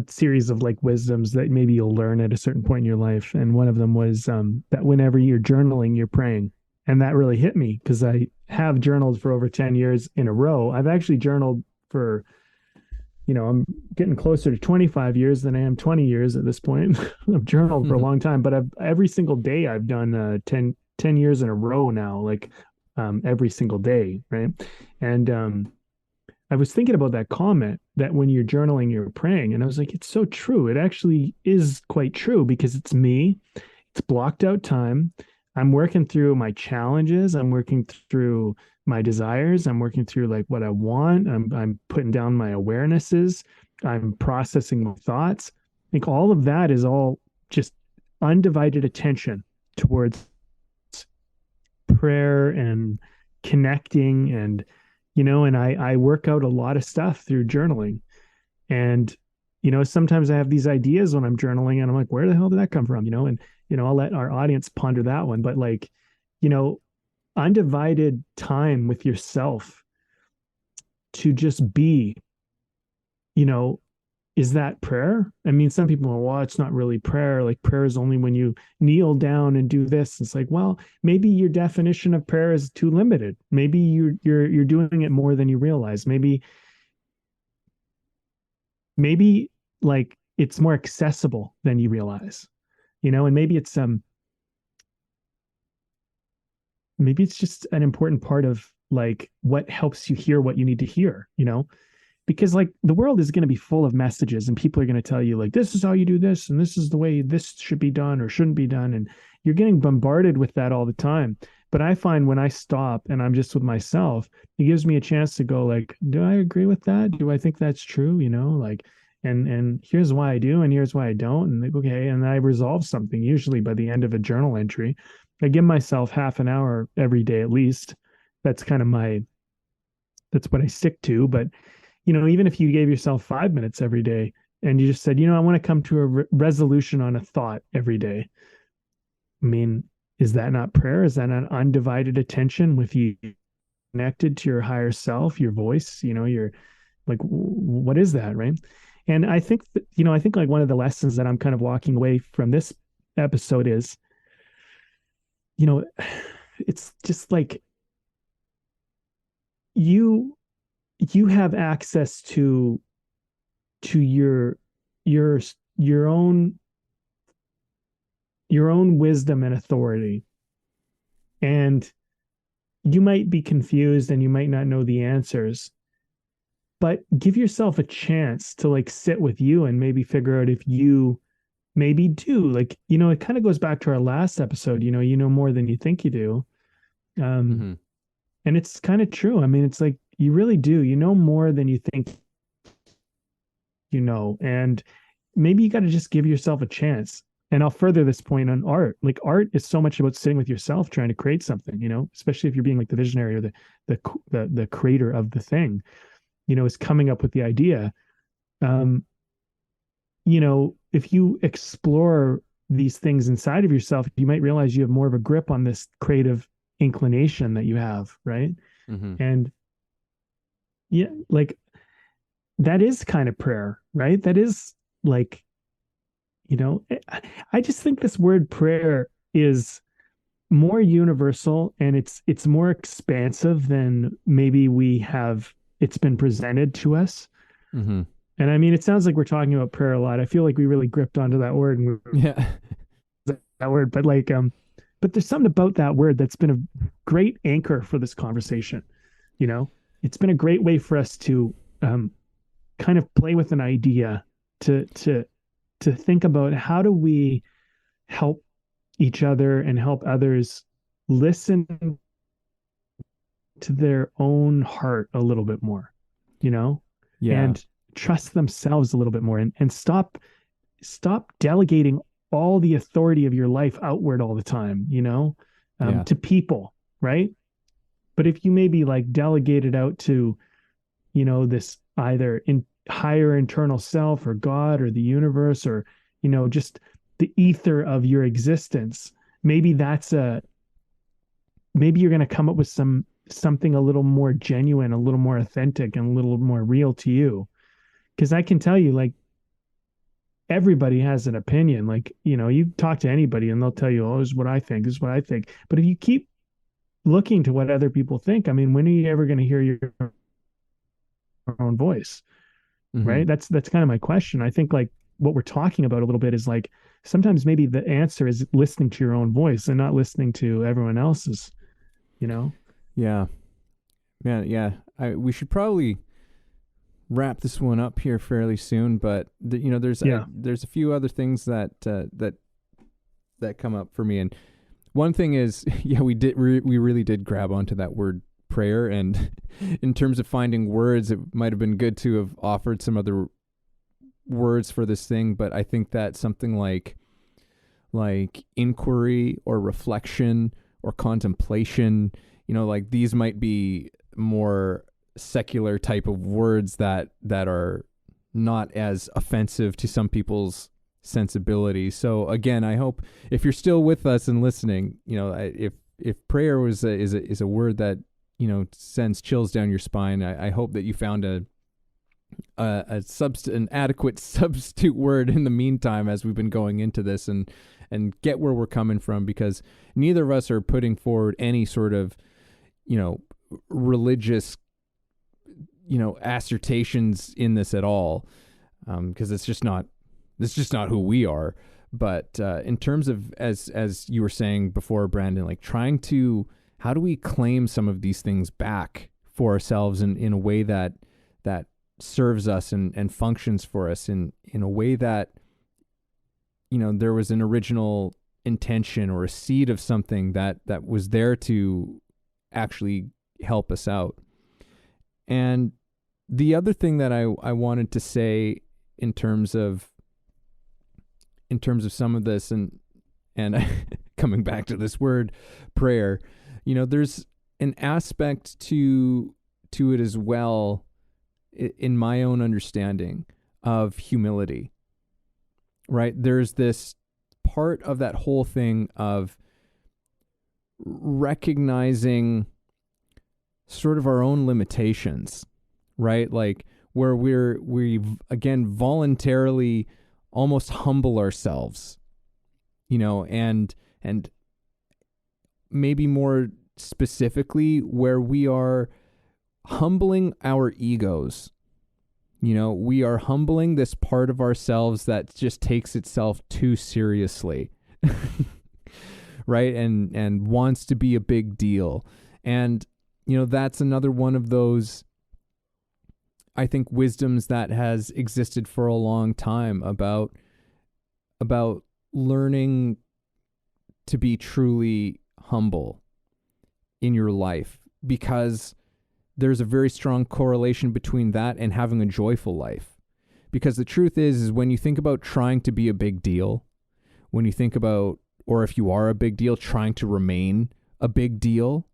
series of like wisdoms that maybe you'll learn at a certain point in your life. And one of them was that whenever you're journaling, you're praying. And that really hit me because I have journaled for over 10 years in a row. I've actually journaled for, I'm getting closer to 25 years than I am 20 years at this point. I've journaled for a long time, but every single day I've done 10 years in a row now, like every single day, right? And I was thinking about that comment that when you're journaling, you're praying. And I was like, it's so true. It actually is quite true because it's me. It's blocked out time. I'm working through my challenges. I'm working through my desires. I'm working through like what I want. I'm putting down my awarenesses. I'm processing my thoughts. I think all of that is all just undivided attention towards prayer and connecting, and and I work out a lot of stuff through journaling. And sometimes I have these ideas when I'm journaling and I'm like, where the hell did that come from? And I'll let our audience ponder that one. But like, undivided time with yourself to just be, is that prayer? I mean, some people are, well, it's not really prayer. Like prayer is only when you kneel down and do this. It's like, well, maybe your definition of prayer is too limited. Maybe you're doing it more than you realize. Maybe like it's more accessible than you realize, and maybe it's just an important part of like what helps you hear what you need to hear, because like the world is going to be full of messages and people are going to tell you like, this is how you do this. And this is the way this should be done or shouldn't be done. And you're getting bombarded with that all the time. But I find when I stop and I'm just with myself, it gives me a chance to go like, do I agree with that? Do I think that's true? Like, and here's why I do, and here's why I don't. And like, okay. And I resolve something usually by the end of a journal entry. I give myself half an hour every day, at least. That's kind of that's what I stick to. But even if you gave yourself 5 minutes every day and you just said, I want to come to a resolution on a thought every day. I mean, is that not prayer? Is that not undivided attention with you connected to your higher self, your voice? You're like, what is that? Right. And I think that, I think like one of the lessons that I'm kind of walking away from this episode is, it's just like you have access to your own wisdom and authority. And you might be confused and you might not know the answers, but give yourself a chance to like sit with you and maybe figure out if you maybe do, like, it kind of goes back to our last episode, you know more than you think you do. And it's kind of true. I mean, it's like, you really do, more than you think, and maybe you got to just give yourself a chance. And I'll further this point on art. Like art is so much about sitting with yourself, trying to create something, especially if you're being like the visionary or the creator of the thing, is coming up with the idea. Um, if you explore these things inside of yourself, you might realize you have more of a grip on this creative inclination that you have, right? Mm-hmm. And yeah, like that is kind of prayer, right? That is like, I just think this word prayer is more universal, and it's more expansive than maybe it's been presented to us. Mm-hmm. And I mean, it sounds like we're talking about prayer a lot. I feel like we really gripped onto that word and Yeah. that word, but there's something about that word that's been a great anchor for this conversation. It's been a great way for us to kind of play with an idea, to think about how do we help each other and help others listen to their own heart a little bit more, Yeah. and trust themselves a little bit more, and stop delegating all the authority of your life outward all the time, Yeah. to people, right? But if you maybe like delegate it out to, this either in higher internal self or God or the universe, or, just the ether of your existence, maybe you're going to come up with something a little more genuine, a little more authentic, and a little more real to you. Because I can tell you, like, everybody has an opinion. Like, you talk to anybody and they'll tell you, oh, this is what I think, this is what I think. But if you keep looking to what other people think, I mean, when are you ever going to hear your own voice? Mm-hmm. Right? That's kind of my question. I think like what we're talking about a little bit is like sometimes maybe the answer is listening to your own voice and not listening to everyone else's, Yeah. Man, yeah. We should probably wrap this one up here fairly soon, but there's a few other things that come up for me. And one thing is, we really did grab onto that word prayer, and in terms of finding words, it might have been good to have offered some other words for this thing, but I think that something like inquiry or reflection or contemplation, like these might be more secular type of words that are not as offensive to some people's sensibilities. So again, I hope if you're still with us and listening, if prayer is a word that sends chills down your spine, I hope that you found an adequate substitute word in the meantime as we've been going into this, and get where we're coming from, because neither of us are putting forward any sort of religious assertions in this at all, because it's just not who we are. But in terms of, as you were saying before, Brandon, like trying to, how do we claim some of these things back for ourselves in a way that serves us and functions for us in a way that there was an original intention or a seed of something that was there to actually help us out. And the other thing that I wanted to say in terms of some of this, and coming back to this word prayer, there's an aspect to it as well, in my own understanding, of humility, right? There's this part of that whole thing of recognizing sort of our own limitations, right? Like where we again voluntarily almost humble ourselves, and maybe more specifically where we are humbling our egos. We are humbling this part of ourselves that just takes itself too seriously, right? And wants to be a big deal. And, that's another one of those, I think, wisdoms that has existed for a long time about learning to be truly humble in your life, because there's a very strong correlation between that and having a joyful life. Because the truth is when you think about trying to be a big deal, when you think about, or if you are a big deal, trying to remain a big deal,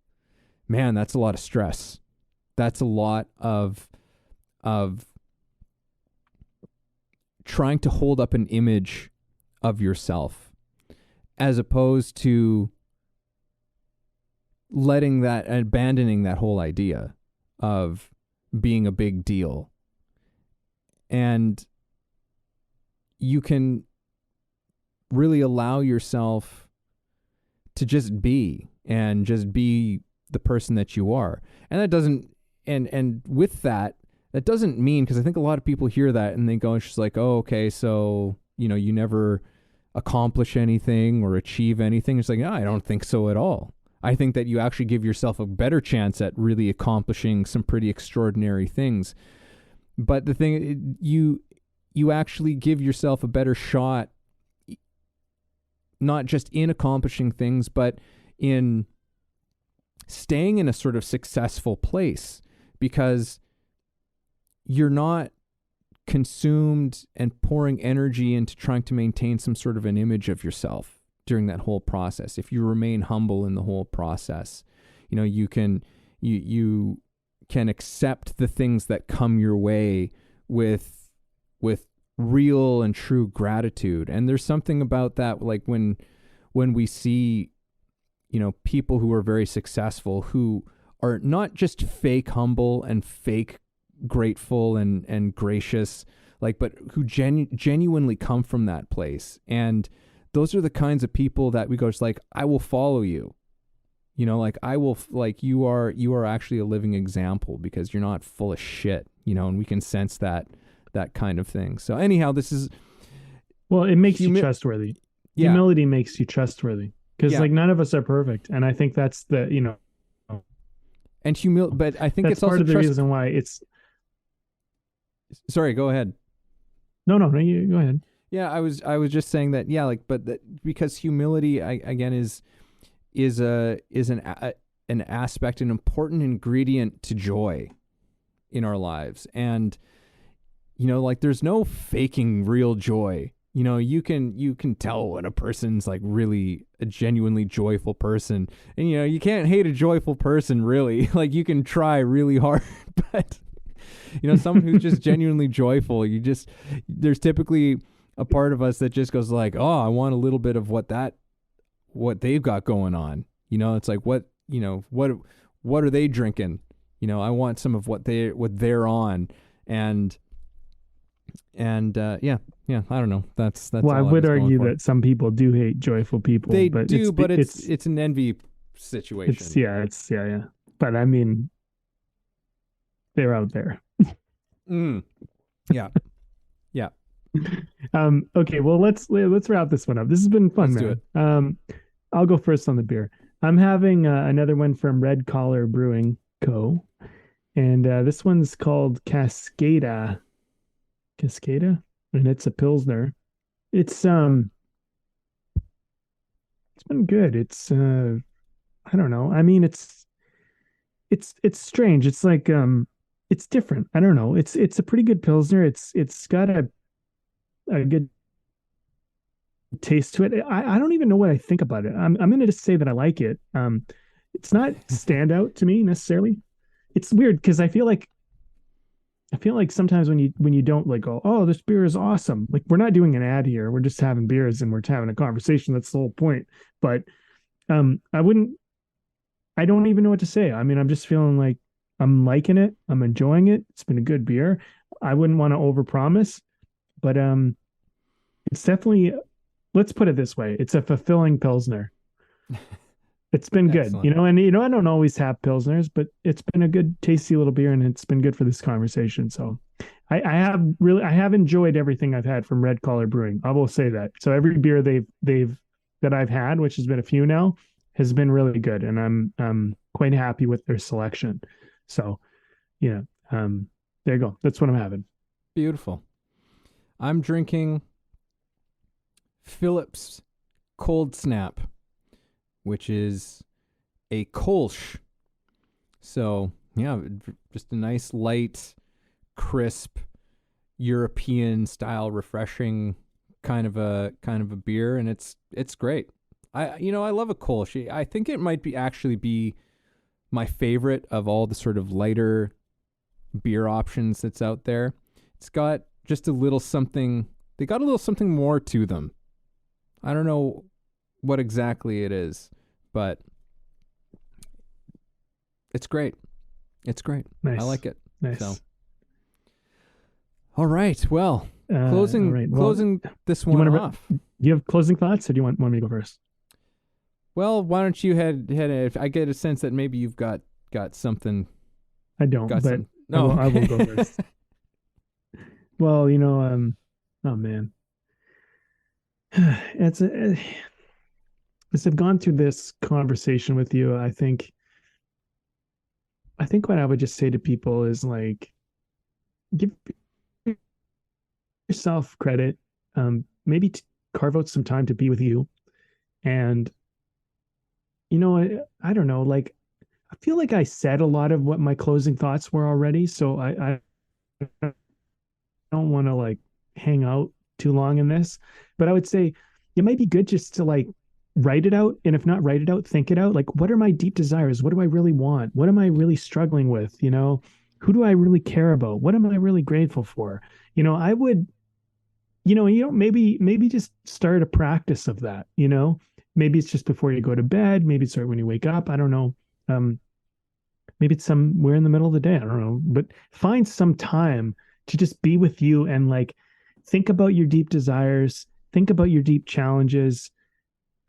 man, that's a lot of stress. That's a lot of trying to hold up an image of yourself, as opposed to abandoning that whole idea of being a big deal. And you can really allow yourself to just be the person that you are. And that doesn't, and with that doesn't mean, because I think a lot of people hear that and they go, it's just like, oh, okay, so, you never accomplish anything or achieve anything. It's like, no, I don't think so at all. I think that you actually give yourself a better chance at really accomplishing some pretty extraordinary things. But the thing, you actually give yourself a better shot, not just in accomplishing things, but in staying in a sort of successful place, because you're not consumed and pouring energy into trying to maintain some sort of an image of yourself during that whole process. If you remain humble in the whole process, you can accept the things that come your way with real and true gratitude. And there's something about that, like when we see, people who are very successful, who are not just fake humble and fake grateful and gracious, but who genuinely come from that place. And those are the kinds of people that we go, just like, I will follow you. I will, you are actually a living example, because you're not full of shit, and we can sense that kind of thing. So anyhow, this is, well, it makes you trustworthy. Yeah. Humility makes you trustworthy, because none of us are perfect. And I think that's the, and but I think that's it's also part of the reason why it's, sorry, go ahead. No, you go ahead. Yeah, I was just saying that, because humility, again, is an aspect, an important ingredient to joy in our lives. And, there's no faking real joy. You can tell when a person's really a genuinely joyful person, and, you can't hate a joyful person, really. You can try really hard, but, someone who's just genuinely joyful, there's typically a part of us that just goes like, oh, I want a little bit of what they've got going on. It's like, what are they drinking? I want some of what they're on. And I don't know. That's well, I would argue that some people do hate joyful people. They but do, but it's an envy situation. It's But I mean, they're out there. Yeah. Okay, well, let's wrap this one up. This has been fun, Let's man. do it. I'll go first on the beer. I'm having another one from Red Collar Brewing Co. And this one's called Cascada, and it's a Pilsner. It's been good. It's I don't know. I mean, it's strange. It's like it's different. I don't know. It's a pretty good Pilsner. It's got a good taste to it. I don't even know what I think about it. I'm going to just say that I like it. It's not standout to me necessarily. It's weird because I feel like sometimes when you don't go, oh, this beer is awesome. We're not doing an ad here. We're just having beers and we're having a conversation. That's the whole point. But I don't even know what to say. I mean, I'm just feeling like I'm liking it. I'm enjoying it. It's been a good beer. I wouldn't want to overpromise, but it's definitely, let's put it this way. It's a fulfilling Pilsner. It's been good, and I don't always have Pilsners, but it's been a good, tasty little beer, and it's been good for this conversation. So I have enjoyed everything I've had from Red Collar Brewing. I will say that. So every beer that I've had, which has been a few now, has been really good, and I'm quite happy with their selection. So, there you go. That's what I'm having. Beautiful. I'm drinking Phillips Cold Snap, which is a Kolsch. So, yeah, just a nice, light, crisp, European style refreshing kind of a beer, and it's great. I love a Kolsch. I think it might actually be my favorite of all the sort of lighter beer options that's out there. It's got just a little something. They got a little something more to them. I don't know what exactly it is, but it's great. It's great. Nice. I like it. Nice. So, all right. Well, closing all right. Well, this one off. Do you have closing thoughts, or do you want me to go first? Well, why don't you head? I get a sense that maybe you've got something. I don't, but no, I will go first. Well, oh man, as I've gone through this conversation with you, I think what I would just say to people is like, give yourself credit, maybe carve out some time to be with you, and I don't know, like, I feel like I said a lot of what my closing thoughts were already, so I don't want to like hang out too long in this, but I would say it might be good just to like write it out, and if not write it out, think it out. Like, what are my deep desires? What do I really want? What am I really struggling with? Who do I really care about? What am I really grateful for? I would, maybe just start a practice of that. Maybe it's just before you go to bed. Maybe it's right when you wake up. I don't know. Maybe it's somewhere in the middle of the day. I don't know, but find some time to just be with you and like think about your deep desires, think about your deep challenges.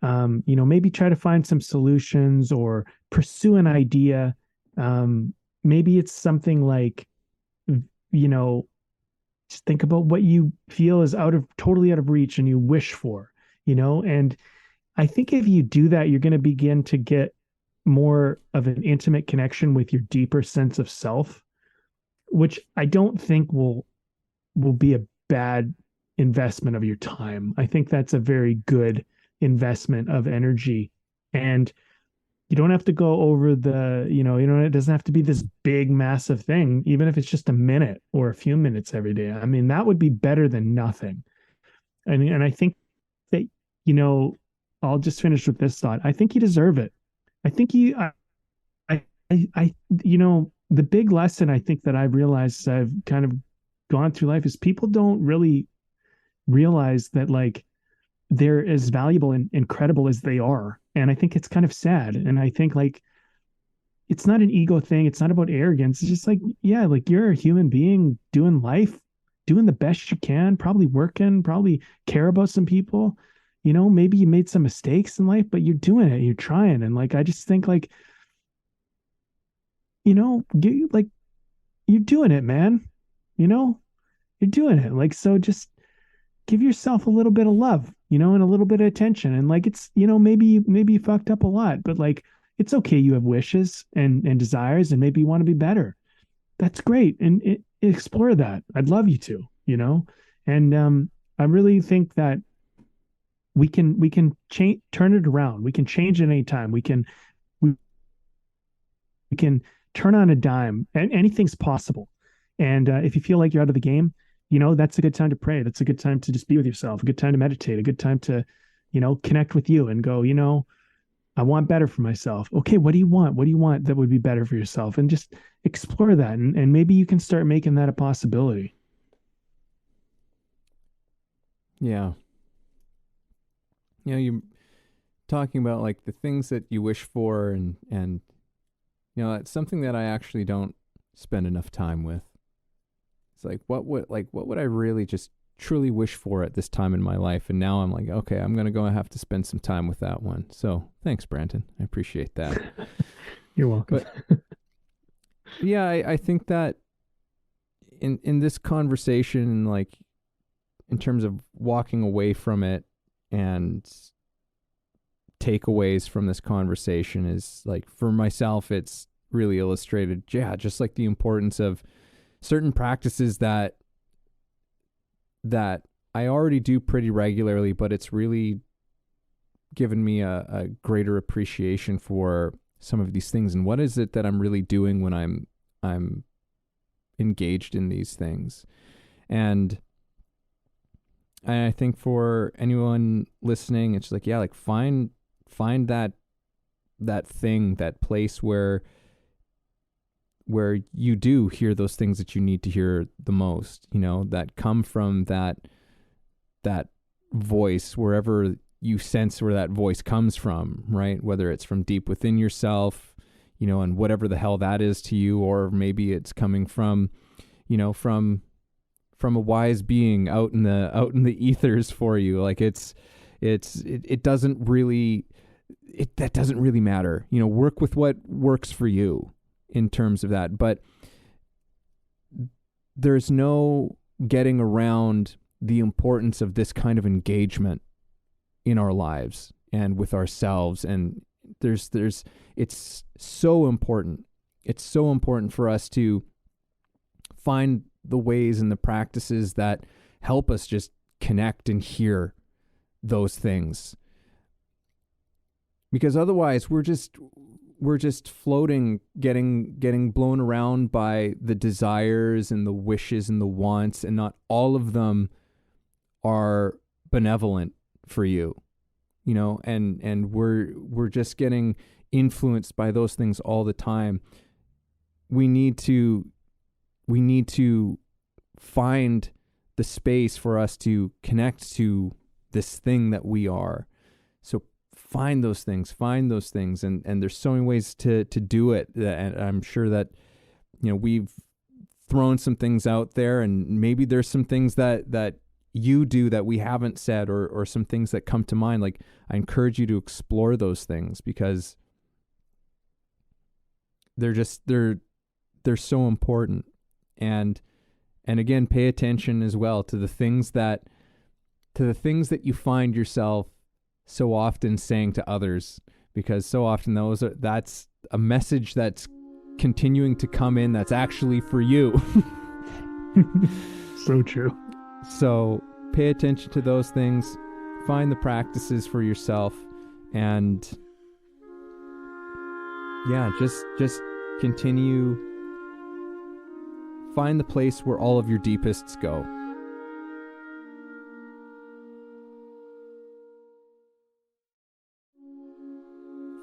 Maybe try to find some solutions or pursue an idea. Maybe it's something like, just think about what you feel is totally out of reach and you wish for, and I think if you do that, you're going to begin to get more of an intimate connection with your deeper sense of self, which I don't think will be a bad investment of your time. I think that's a very good investment of energy. And you don't have to go over it doesn't have to be this big, massive thing, even if it's just a minute or a few minutes every day. I mean, that would be better than nothing. And I think that, I'll just finish with this thought. I think you deserve it. I think the big lesson I think that I've realized as I've kind of gone through life is people don't really realize that like they're as valuable and incredible as they are. And I think it's kind of sad. And I think like, it's not an ego thing. It's not about arrogance. It's just like, yeah, like you're a human being doing life, doing the best you can, probably working, probably care about some people. Maybe you made some mistakes in life, but you're doing it, you're trying. And like, I just think like, you're doing it, man. You're doing it. Like, so just give yourself a little bit of love, and a little bit of attention. And like, it's, maybe you fucked up a lot, but like, it's okay. You have wishes and desires, and maybe you want to be better. That's great. And explore that. I'd love you to, and I really think that we can change, turn it around. We can change at any time. We can turn on a dime, and anything's possible. And if you feel like you're out of the game, that's a good time to pray. That's a good time to just be with yourself, a good time to meditate, a good time to, connect with you and go, I want better for myself. Okay, what do you want? What do you want that would be better for yourself? And just explore that. And maybe you can start making that a possibility. Yeah. You're talking about like the things that you wish for, and it's something that I actually don't spend enough time with. It's like, what would I really just truly wish for at this time in my life? And now I'm like, okay, I'm going to go and have to spend some time with that one. So thanks, Brandon. I appreciate that. You're welcome. But yeah, I think that in this conversation, like in terms of walking away from it and takeaways from this conversation is like, for myself, it's really illustrated, just like the importance of certain practices that I already do pretty regularly, but it's really given me a greater appreciation for some of these things. And what is it that I'm really doing when I'm engaged in these things? And I think for anyone listening, it's like, yeah, like find that thing, that place where you do hear those things that you need to hear the most, that come from that voice, wherever you sense where that voice comes from, right? Whether it's from deep within yourself, and whatever the hell that is to you, or maybe it's coming from a wise being out in the ethers for you. Like it doesn't really matter. Work with what works for you in terms of that. But there's no getting around the importance of this kind of engagement in our lives and with ourselves. And it's so important. It's so important for us to find the ways and the practices that help us just connect and hear those things. Because otherwise we're just floating, getting blown around by the desires and the wishes and the wants, and not all of them are benevolent for you, and we're just getting influenced by those things all the time. We need to find the space for us to connect to this thing that we are. So find those things, and there's so many ways to do it. And I'm sure that we've thrown some things out there, and maybe there's some things that you do that we haven't said, or some things that come to mind. Like, I encourage you to explore those things, because they're so important. And again, pay attention as well to the things that you find yourself so often saying to others, because so often that's a message that's continuing to come in that's actually for you. So true. So pay attention to those things, find the practices for yourself, and yeah, just continue. Find the place where all of your deepests go.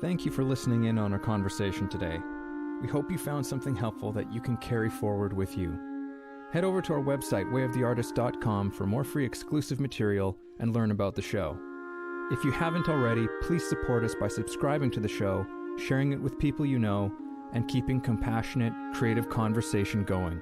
Thank you for listening in on our conversation today. We hope you found something helpful that you can carry forward with you. Head over to our website, wayoftheartist.com, for more free exclusive material and learn about the show. If you haven't already, please support us by subscribing to the show, sharing it with people you know, and keeping compassionate, creative conversation going.